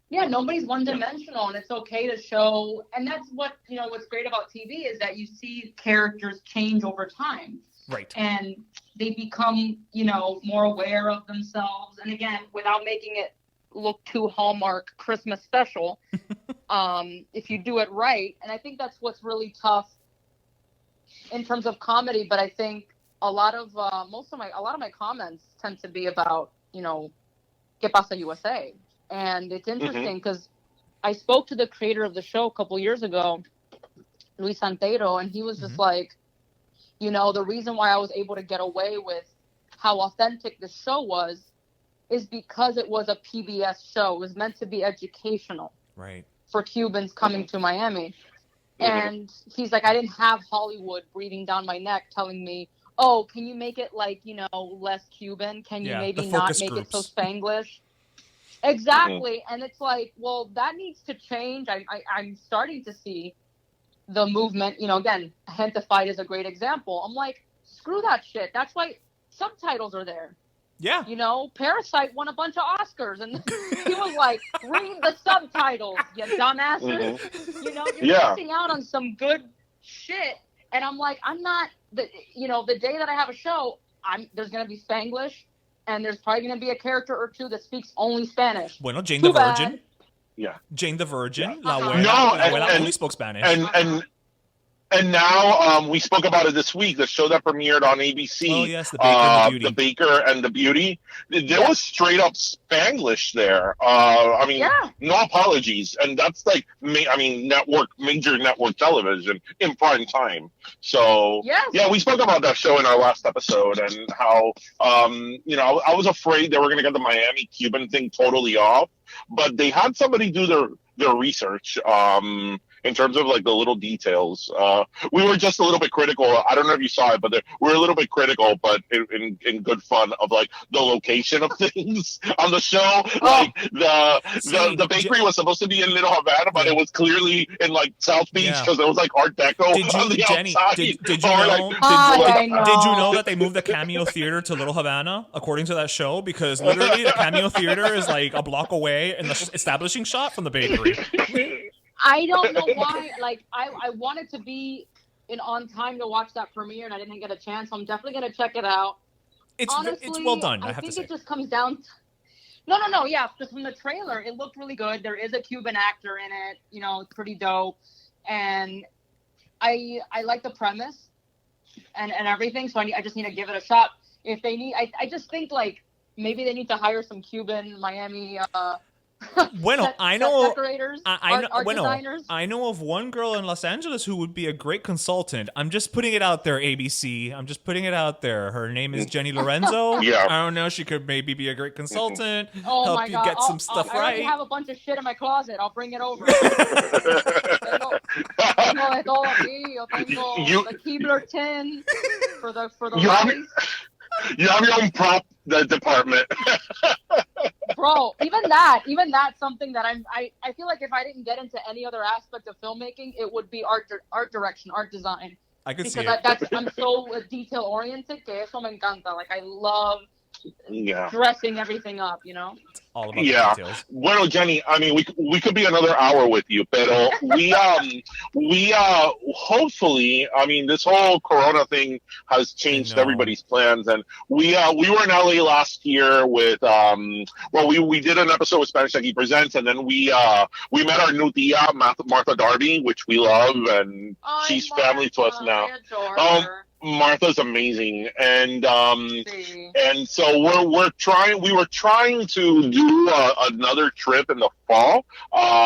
Yeah, nobody's one-dimensional, and it's okay to show. And that's what, you know, what's great about TV is that you see characters change over time. Right. And they become, you know, more aware of themselves. And again, without making it look too Hallmark Christmas special, if you do it right. And I think that's what's really tough in terms of comedy. But I think a lot of my comments tend to be about, you know, ¿Qué pasa USA? And it's interesting because I spoke to the creator of the show a couple years ago, Luis Santero, and he was just like, you know, the reason why I was able to get away with how authentic the show was is because it was a PBS show. It was meant to be educational for Cubans coming to Miami. And he's like, I didn't have Hollywood breathing down my neck telling me, oh, can you make it like, you know, less Cuban? Can you maybe not make it so Spanglish? Exactly. And it's like, well, that needs to change. I'm starting to see the movement, you know, again, gente is a great example. I'm like, screw that shit. That's why subtitles are there. Yeah. You know, Parasite won a bunch of Oscars, and he was like, read the subtitles, you dumbasses. You know, you're missing out on some good shit. And I'm like, I'm not, the day that I have a show, there's going to be Spanglish, and there's probably going to be a character or two that speaks only Spanish. Bueno, Jane the Virgin. Yeah. Jane the Virgin. La Abuela only spoke Spanish. And now we spoke about it this week, the show that premiered on ABC. Oh, yes, The Baker and the Beauty. The Baker and the Beauty. There was straight up Spanglish there. I mean, no apologies. And that's like, major network television in prime time. So, we spoke about that show in our last episode and how, I was afraid they were going to get the Miami Cuban thing totally off. But they had somebody do their research. In terms of like the little details, we were just a little bit critical. I don't know if you saw it, but we're a little bit critical, but in good fun of like the location of things on the show. Like the bakery was supposed to be in Little Havana, but it was clearly in like South Beach because it was like Art Deco on the outside. Did you know that they moved the Cameo Theater to Little Havana according to that show? Because literally the Cameo Theater is like a block away in the establishing shot from the bakery. I don't know why. Like, I wanted to be on time to watch that premiere, and I didn't get a chance. So I'm definitely going to check it out. Honestly, it's well done, I have to say. I think it just comes down to... No. Yeah, just from the trailer, it looked really good. There is a Cuban actor in it. You know, it's pretty dope. And I like the premise and everything, so I just need to give it a shot. If they need... I just think, like, maybe they need to hire some Cuban Miami... Bueno, I know designers. I know of one girl in Los Angeles who would be a great consultant. I'm just putting it out there, ABC. I'm just putting it out there. Her name is Jenny Lorenzo. I don't know. She could maybe be a great consultant. Help you get some stuff right. I already have a bunch of shit in my closet. I'll bring it over. tengo de todo aquí. Yo tengo the Keebler tin for the rice. You have your own prop department. Bro, even that's something that I feel like if I didn't get into any other aspect of filmmaking, it would be art direction, art design. I could see it. Because I'm so detail oriented que eso me encanta. Like I love dressing everything up, you know? All about the details. Well, Jenny, I mean, we could be another hour with you, pero we hopefully, I mean, this whole Corona thing has changed everybody's plans, and we were in LA last year with we did an episode with Spanish Techie Presents, and then we met our new tia Marta Darby, which we love, and she's family to us now. Martha's amazing, and so we were trying to do another trip in the fall.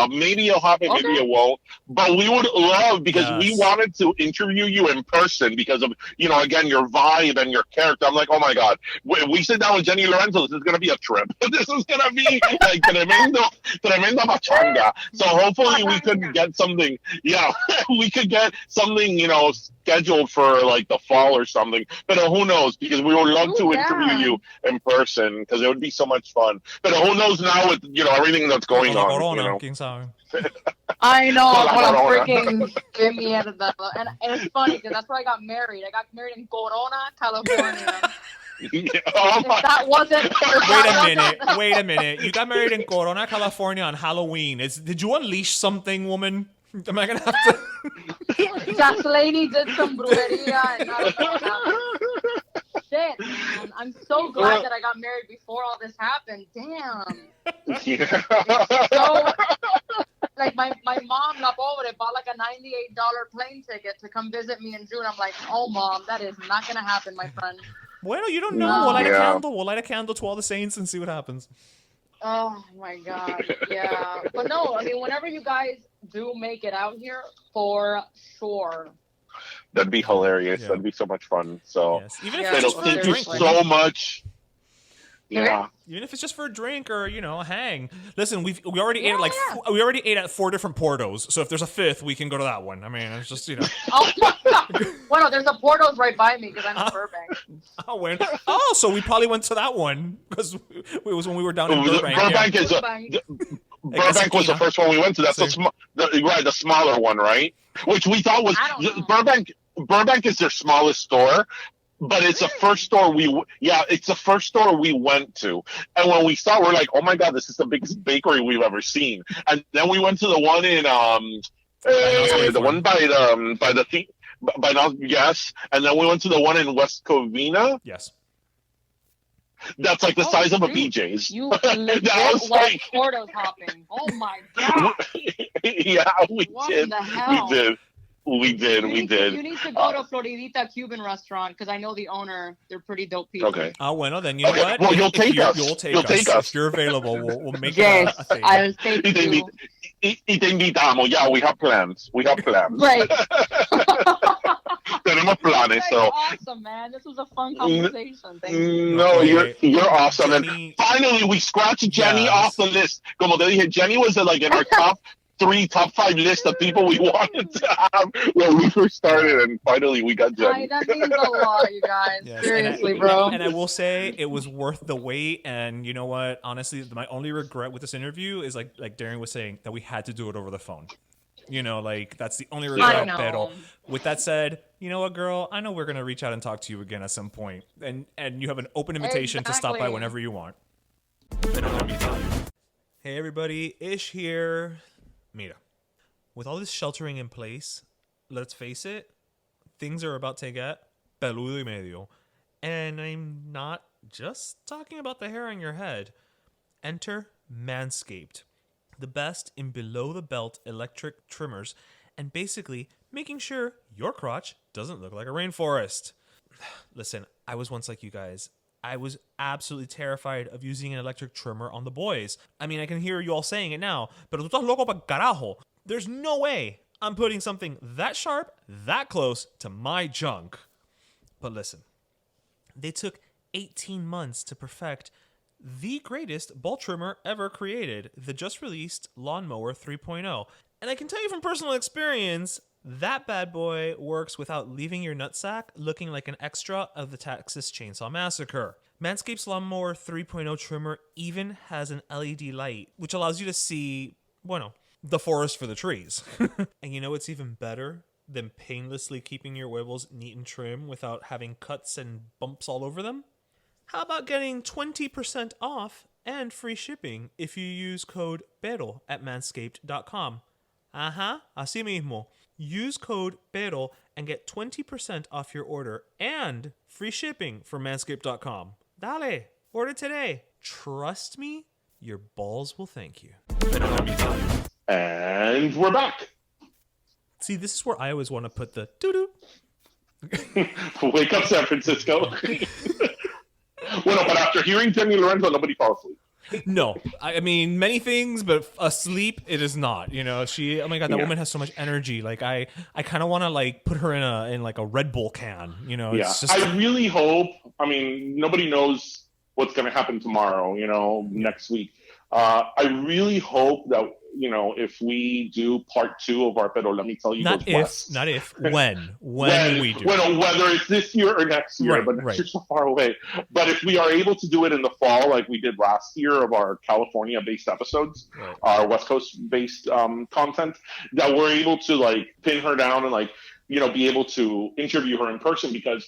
Maybe it'll happen, maybe it won't. But we would love, because we wanted to interview you in person because of, you know, again, your vibe and your character. I'm like, oh my God, we sit down with Jenny Lorenzo. This is gonna be a trip. This is gonna be like tremenda pachanga. So hopefully we could get something. Yeah, we could get something, you know, scheduled for like the fall or something, but who knows, because we would love to interview you in person, because it would be so much fun. But who knows now with, you know, everything that's going on, Corona, you know? I know, what a freaking get me out of that. And it's funny because that's where I got married. I got married in Corona, California. That wasn't. Wait a minute. You got married in Corona, California on Halloween. Did you unleash something, woman? Am I gonna have to? That lady did some brujeria and shit, man. I'm so glad that I got married before all this happened. Damn. So, like my mom, La Pobre, bought like a $98 plane ticket to come visit me in June. I'm like, oh mom, that is not gonna happen, my friend. Bueno, you don't know. No. We'll light a candle. We'll light a candle to all the saints and see what happens. Oh my God, yeah. But no, I mean, whenever you guys do make it out here, for sure. That'd be hilarious. That'd be so much fun. So, even if it's just thank you so much. Yeah. Even if it's just for a drink or, you know, a hang. Listen, we already ate we already ate at 4 different Portos. So if there's a fifth, we can go to that one. I mean, it's just, you know. Well, there's a Portos right by me because I'm in Burbank. So we probably went to that one because it was when we were down in Burbank. Burbank was the first one we went to. That's the smaller one, right? Which we thought was Burbank is their smallest store. But it's the first store we went to. And when we saw, we're like, oh my God, this is the biggest bakery we've ever seen. And then we went to the one in, the one by now, yes. And then we went to the one in West Covina. Yes. That's like the size of a BJ's. You legit like Portos hopping. Oh my God. Yeah, we did. The hell? We did. You need to go to Floridita Cuban restaurant because I know the owner. They're pretty dope people. Okay. Bueno, then you know what? Well, you'll take us. You'll take us. If you're available, we'll make it a thing. I'll take you. Y te invitamos. Yeah, we have plans. Right. Tenemos planes. So awesome, man. This was a fun conversation. Thank you. No, you're awesome. Jenny, and finally, we scratched Jenny off the list. Como te dije, Jenny was like in our top 5 list of people we wanted to have when we first started, and finally we got Jenny. That means a lot, you guys. Yes. Seriously, bro. And I will say it was worth the wait. And you know what? Honestly, my only regret with this interview is like Darren was saying, that we had to do it over the phone. You know, like that's the only regret. Pero with that said, you know what, girl? I know we're gonna reach out and talk to you again at some point, and you have an open invitation to stop by whenever you want. Hey everybody, Ish here. Mira, with all this sheltering in place, let's face it, things are about to get peludo y medio. And I'm not just talking about the hair on your head. Enter Manscaped, the best in below-the-belt electric trimmers, and basically making sure your crotch doesn't look like a rainforest. Listen, I was once like you guys. I was absolutely terrified of using an electric trimmer on the boys. I mean, I can hear you all saying it now, pero tú estás loco pa' carajo. There's no way I'm putting something that sharp, that close to my junk. But listen, they took 18 months to perfect the greatest ball trimmer ever created, the just-released Lawnmower 3.0. And I can tell you from personal experience, that bad boy works without leaving your nutsack looking like an extra of the Texas Chainsaw Massacre. Manscaped's Lawnmower 3.0 trimmer even has an LED light, which allows you to see, the forest for the trees. And you know what's even better than painlessly keeping your huevos neat and trim without having cuts and bumps all over them? How about getting 20% off and free shipping if you use code PERO at manscaped.com? Así mismo. Use code PERO and get 20% off your order and free shipping from manscaped.com. Dale, order today. Trust me, your balls will thank you. And we're back. See, this is where I always want to put the doo-doo. Wake up, San Francisco. Well, but after hearing Jenny Lorenzo, nobody falls asleep. No, I mean many things, but asleep it is not. You know, she. Oh my god, that woman has so much energy. Like I kind of want to like put her in like a Red Bull can. You know, it's just. I really hope. I mean, nobody knows what's going to happen tomorrow. You know, next week. I really hope that if we do part 2 of our Pero Let Me Tell You not goes west. Not if, when we do. Whether it's this year or next year, but next year's so far away. But if we are able to do it in the fall, like we did last year of our California-based episodes, our West Coast-based content, that we're able to like pin her down and like be able to interview her in person, because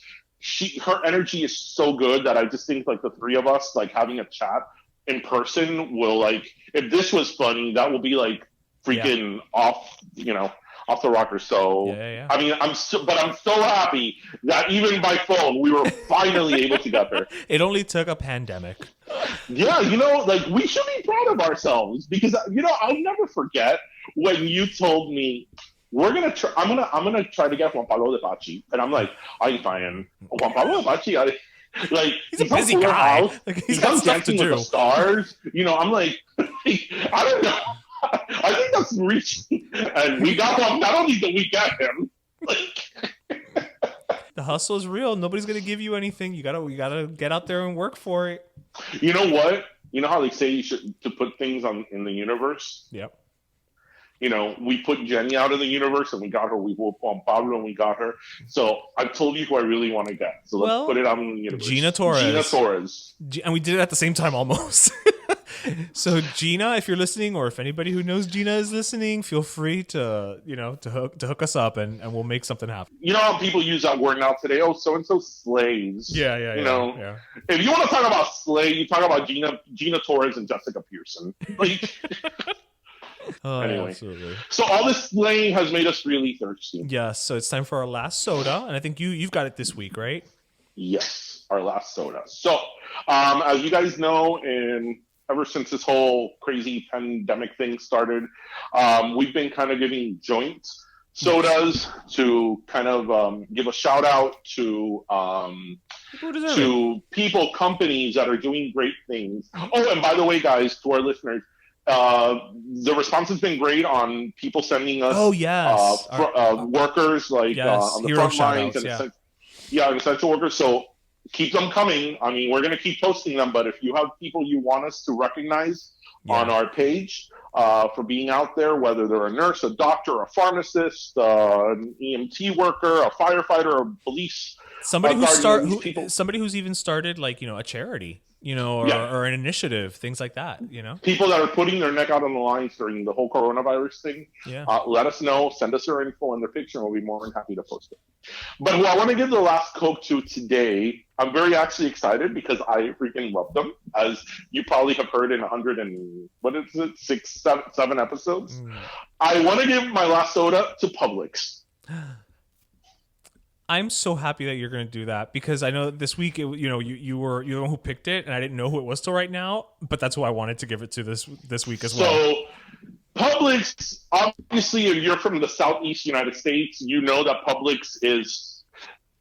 her energy is so good that I just think like the three of us like having a chat in person will, like, if this was funny, that will be like freaking off the rocker. So I mean, I'm so happy that even by phone we were finally able to get there. It only took a pandemic. Yeah, like we should be proud of ourselves, because I'll never forget when you told me I'm gonna try to get Juan Pablo de Pachi, and I'm like, I'm fine. Juan Pablo de Pachi, like he's a busy guy. Like, he's got stuff to do with the stars. I'm like, I don't know. I think that's reaching. And we got one. Not only did we get him, like, the hustle is real. Nobody's gonna give you anything. You gotta get out there and work for it. You know what? You know how they say to put things in the universe? Yep. We put Jenny out of the universe, and we got her. We put Juan Pablo, and we got her. So I told you who I really want to get. So let's put it out in the universe. Gina Torres. And we did it at the same time almost. So Gina, if you're listening, or if anybody who knows Gina is listening, feel free to to hook us up, and we'll make something happen. You know how people use that word now today? Oh, so and so slays. Yeah. If you want to talk about slay, you talk about Gina Torres and Jessica Pearson. Like. Anyway, absolutely. So all this slaying has made us really thirsty. Yes, so it's time for our last soda, and I think you've got it this week, right? Yes, our last soda. So, as you guys know, ever since this whole crazy pandemic thing started, we've been kind of giving joint sodas to kind of give a shout out to people, companies that are doing great things. Oh, and by the way, guys, to our listeners, the response has been great on people sending us workers like on the front lines and essential workers. So keep them coming. I mean, we're going to keep posting them, but if you have people you want us to recognize on our page for being out there, whether they're a nurse, a doctor, a pharmacist, an EMT worker, a firefighter, a police, somebody who's even started like a charity. Or an initiative, things like that, People that are putting their neck out on the lines during the whole coronavirus thing, let us know, send us their info and their picture, and we'll be more than happy to post it. But who I want to give the last Coke to today, I'm very actually excited because I freaking love them, as you probably have heard in 7 episodes. I want to give my last soda to Publix. I'm so happy that you're going to do that, because I know this week, you were the one who picked it, and I didn't know who it was till right now, but that's who I wanted to give it to this week as well. So Publix, obviously, if you're from the Southeast United States, you know that Publix is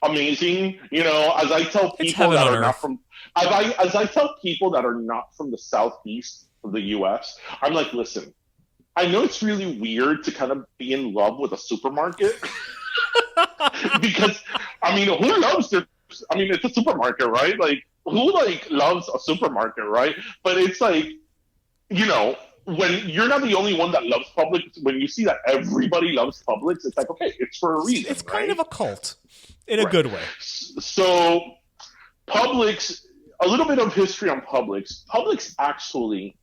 amazing. As I tell people that are not from, as I tell people that are not from the Southeast of the U.S., I'm like, listen, I know it's really weird to kind of be in love with a supermarket. Because who loves it's a supermarket, right? Like, who loves a supermarket, right? But it's like, when you're not the only one that loves Publix, when you see that everybody loves Publix, it's like, okay, it's for a reason. It's kind of a cult in a good way. So Publix, a little bit of history on Publix. Publix actually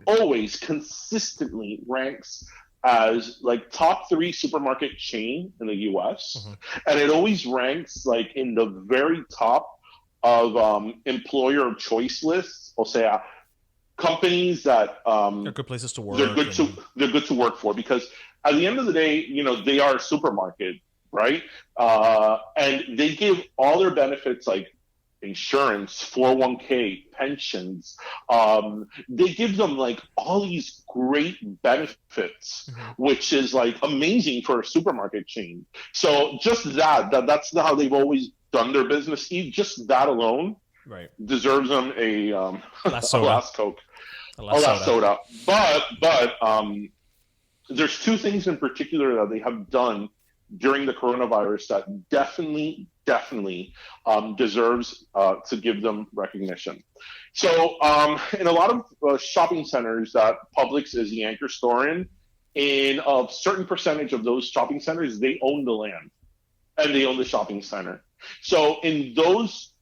always consistently ranks as like top 3 supermarket chain in the U.S. And it always ranks like in the very top of employer of choice lists, o sea, companies that they're good places to work. They're good to work for, because at the end of the day, they are a supermarket, right? And they give all their benefits like insurance, 401k, pensions. They give them like all these great benefits, which is like amazing for a supermarket chain. So just that's how they've always done their business. Just that alone deserves them a last Coke, a last soda. But there's two things in particular that they have done during the coronavirus that definitely deserves to give them recognition. So in a lot of shopping centers that Publix is the anchor store in a certain percentage of those shopping centers, they own the land and they own the shopping center. So in those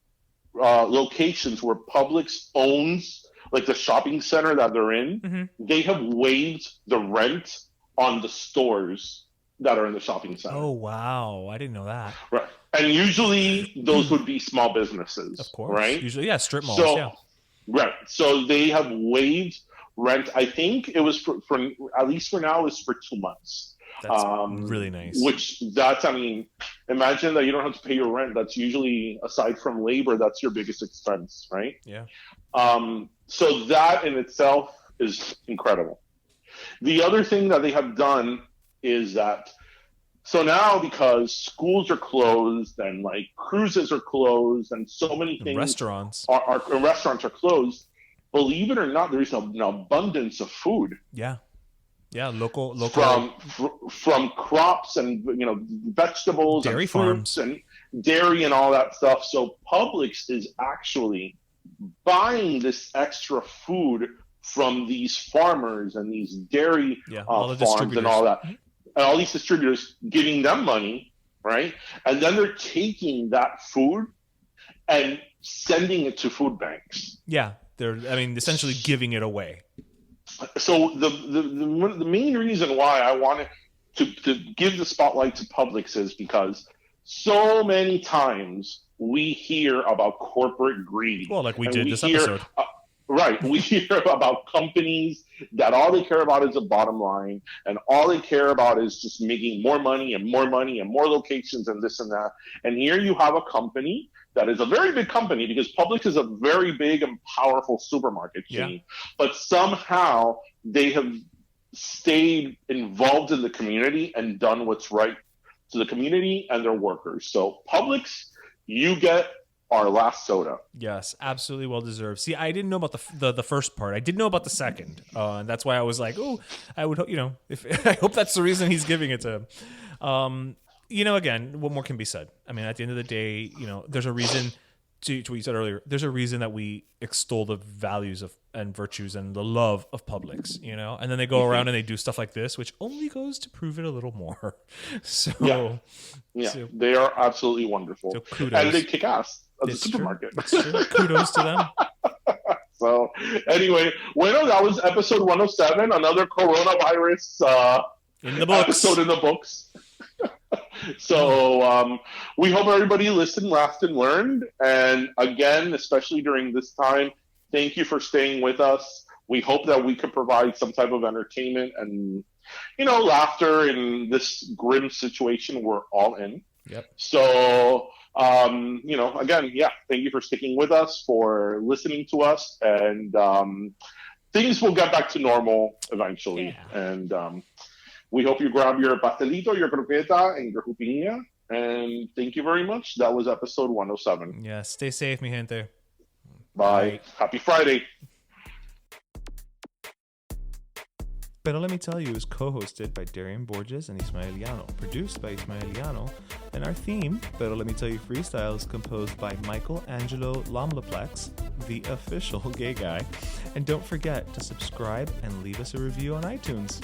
locations where Publix owns like the shopping center that they're in, they have waived the rent on the stores that are in the shopping center. Oh, wow. I didn't know that. Right. And usually those would be small businesses. Of course. Right? Usually, strip malls, Right. So they have waived rent. I think it was for at least for now, is for 2 months. That's really nice. Imagine that you don't have to pay your rent. That's usually, aside from labor, that's your biggest expense, right? Yeah. So that in itself is incredible. The other thing that they have done is that, so now because schools are closed and like cruises are closed and so many things, restaurants are closed, believe it or not, there is an abundance of food. Yeah. Local from crops and vegetables, dairy and farms and dairy and all that stuff. So Publix is actually buying this extra food from these farmers and these dairy farms and all that. And all these distributors, giving them money, right? And then they're taking that food and sending it to food banks. Yeah, they're essentially giving it away. So the main reason why I wanted to give the spotlight to Publix is because so many times we hear about corporate greed. Well, like we did this episode. Right. We hear about companies that all they care about is the bottom line, and all they care about is just making more money and more locations and this and that. And here you have a company that is a very big company, because Publix is a very big and powerful supermarket chain, but somehow they have stayed involved in the community and done what's right to the community and their workers. So Publix, you get our last soda. Yes, absolutely well deserved. See, I didn't know about the first part. I did know about the second, and that's why I was like, "Oh, I would hope if I hope that's the reason he's giving it to him." Again, what more can be said? I mean, at the end of the day, there's a reason to what you said earlier. There's a reason that we extol the values and virtues and the love of Publix, and then they go around and they do stuff like this, which only goes to prove it a little more. So, so, they are absolutely wonderful, so kudos. And they kick ass as a supermarket. It's true. Kudos to them. So, anyway, that was episode 107, another coronavirus in the books. Episode in the books. So we hope everybody listened, laughed, and learned. And again, especially during this time, thank you for staying with us. We hope that we could provide some type of entertainment and, laughter in this grim situation we're all in. Yep. So, again, thank you for sticking with us, for listening to us. And things will get back to normal eventually. Yeah. And we hope you grab your pastelito, your croqueta, and your jupinilla. And thank you very much. That was episode 107. Yeah, stay safe, mi gente. Bye. Happy Friday. Pero Let Me Tell You is co-hosted by Darian Borges and Ismaeliano, produced by Ismaeliano, and our theme, Pero Let Me Tell You Freestyle, is composed by Michael Angelo Lomlaplex, the official gay guy. And don't forget to subscribe and leave us a review on iTunes.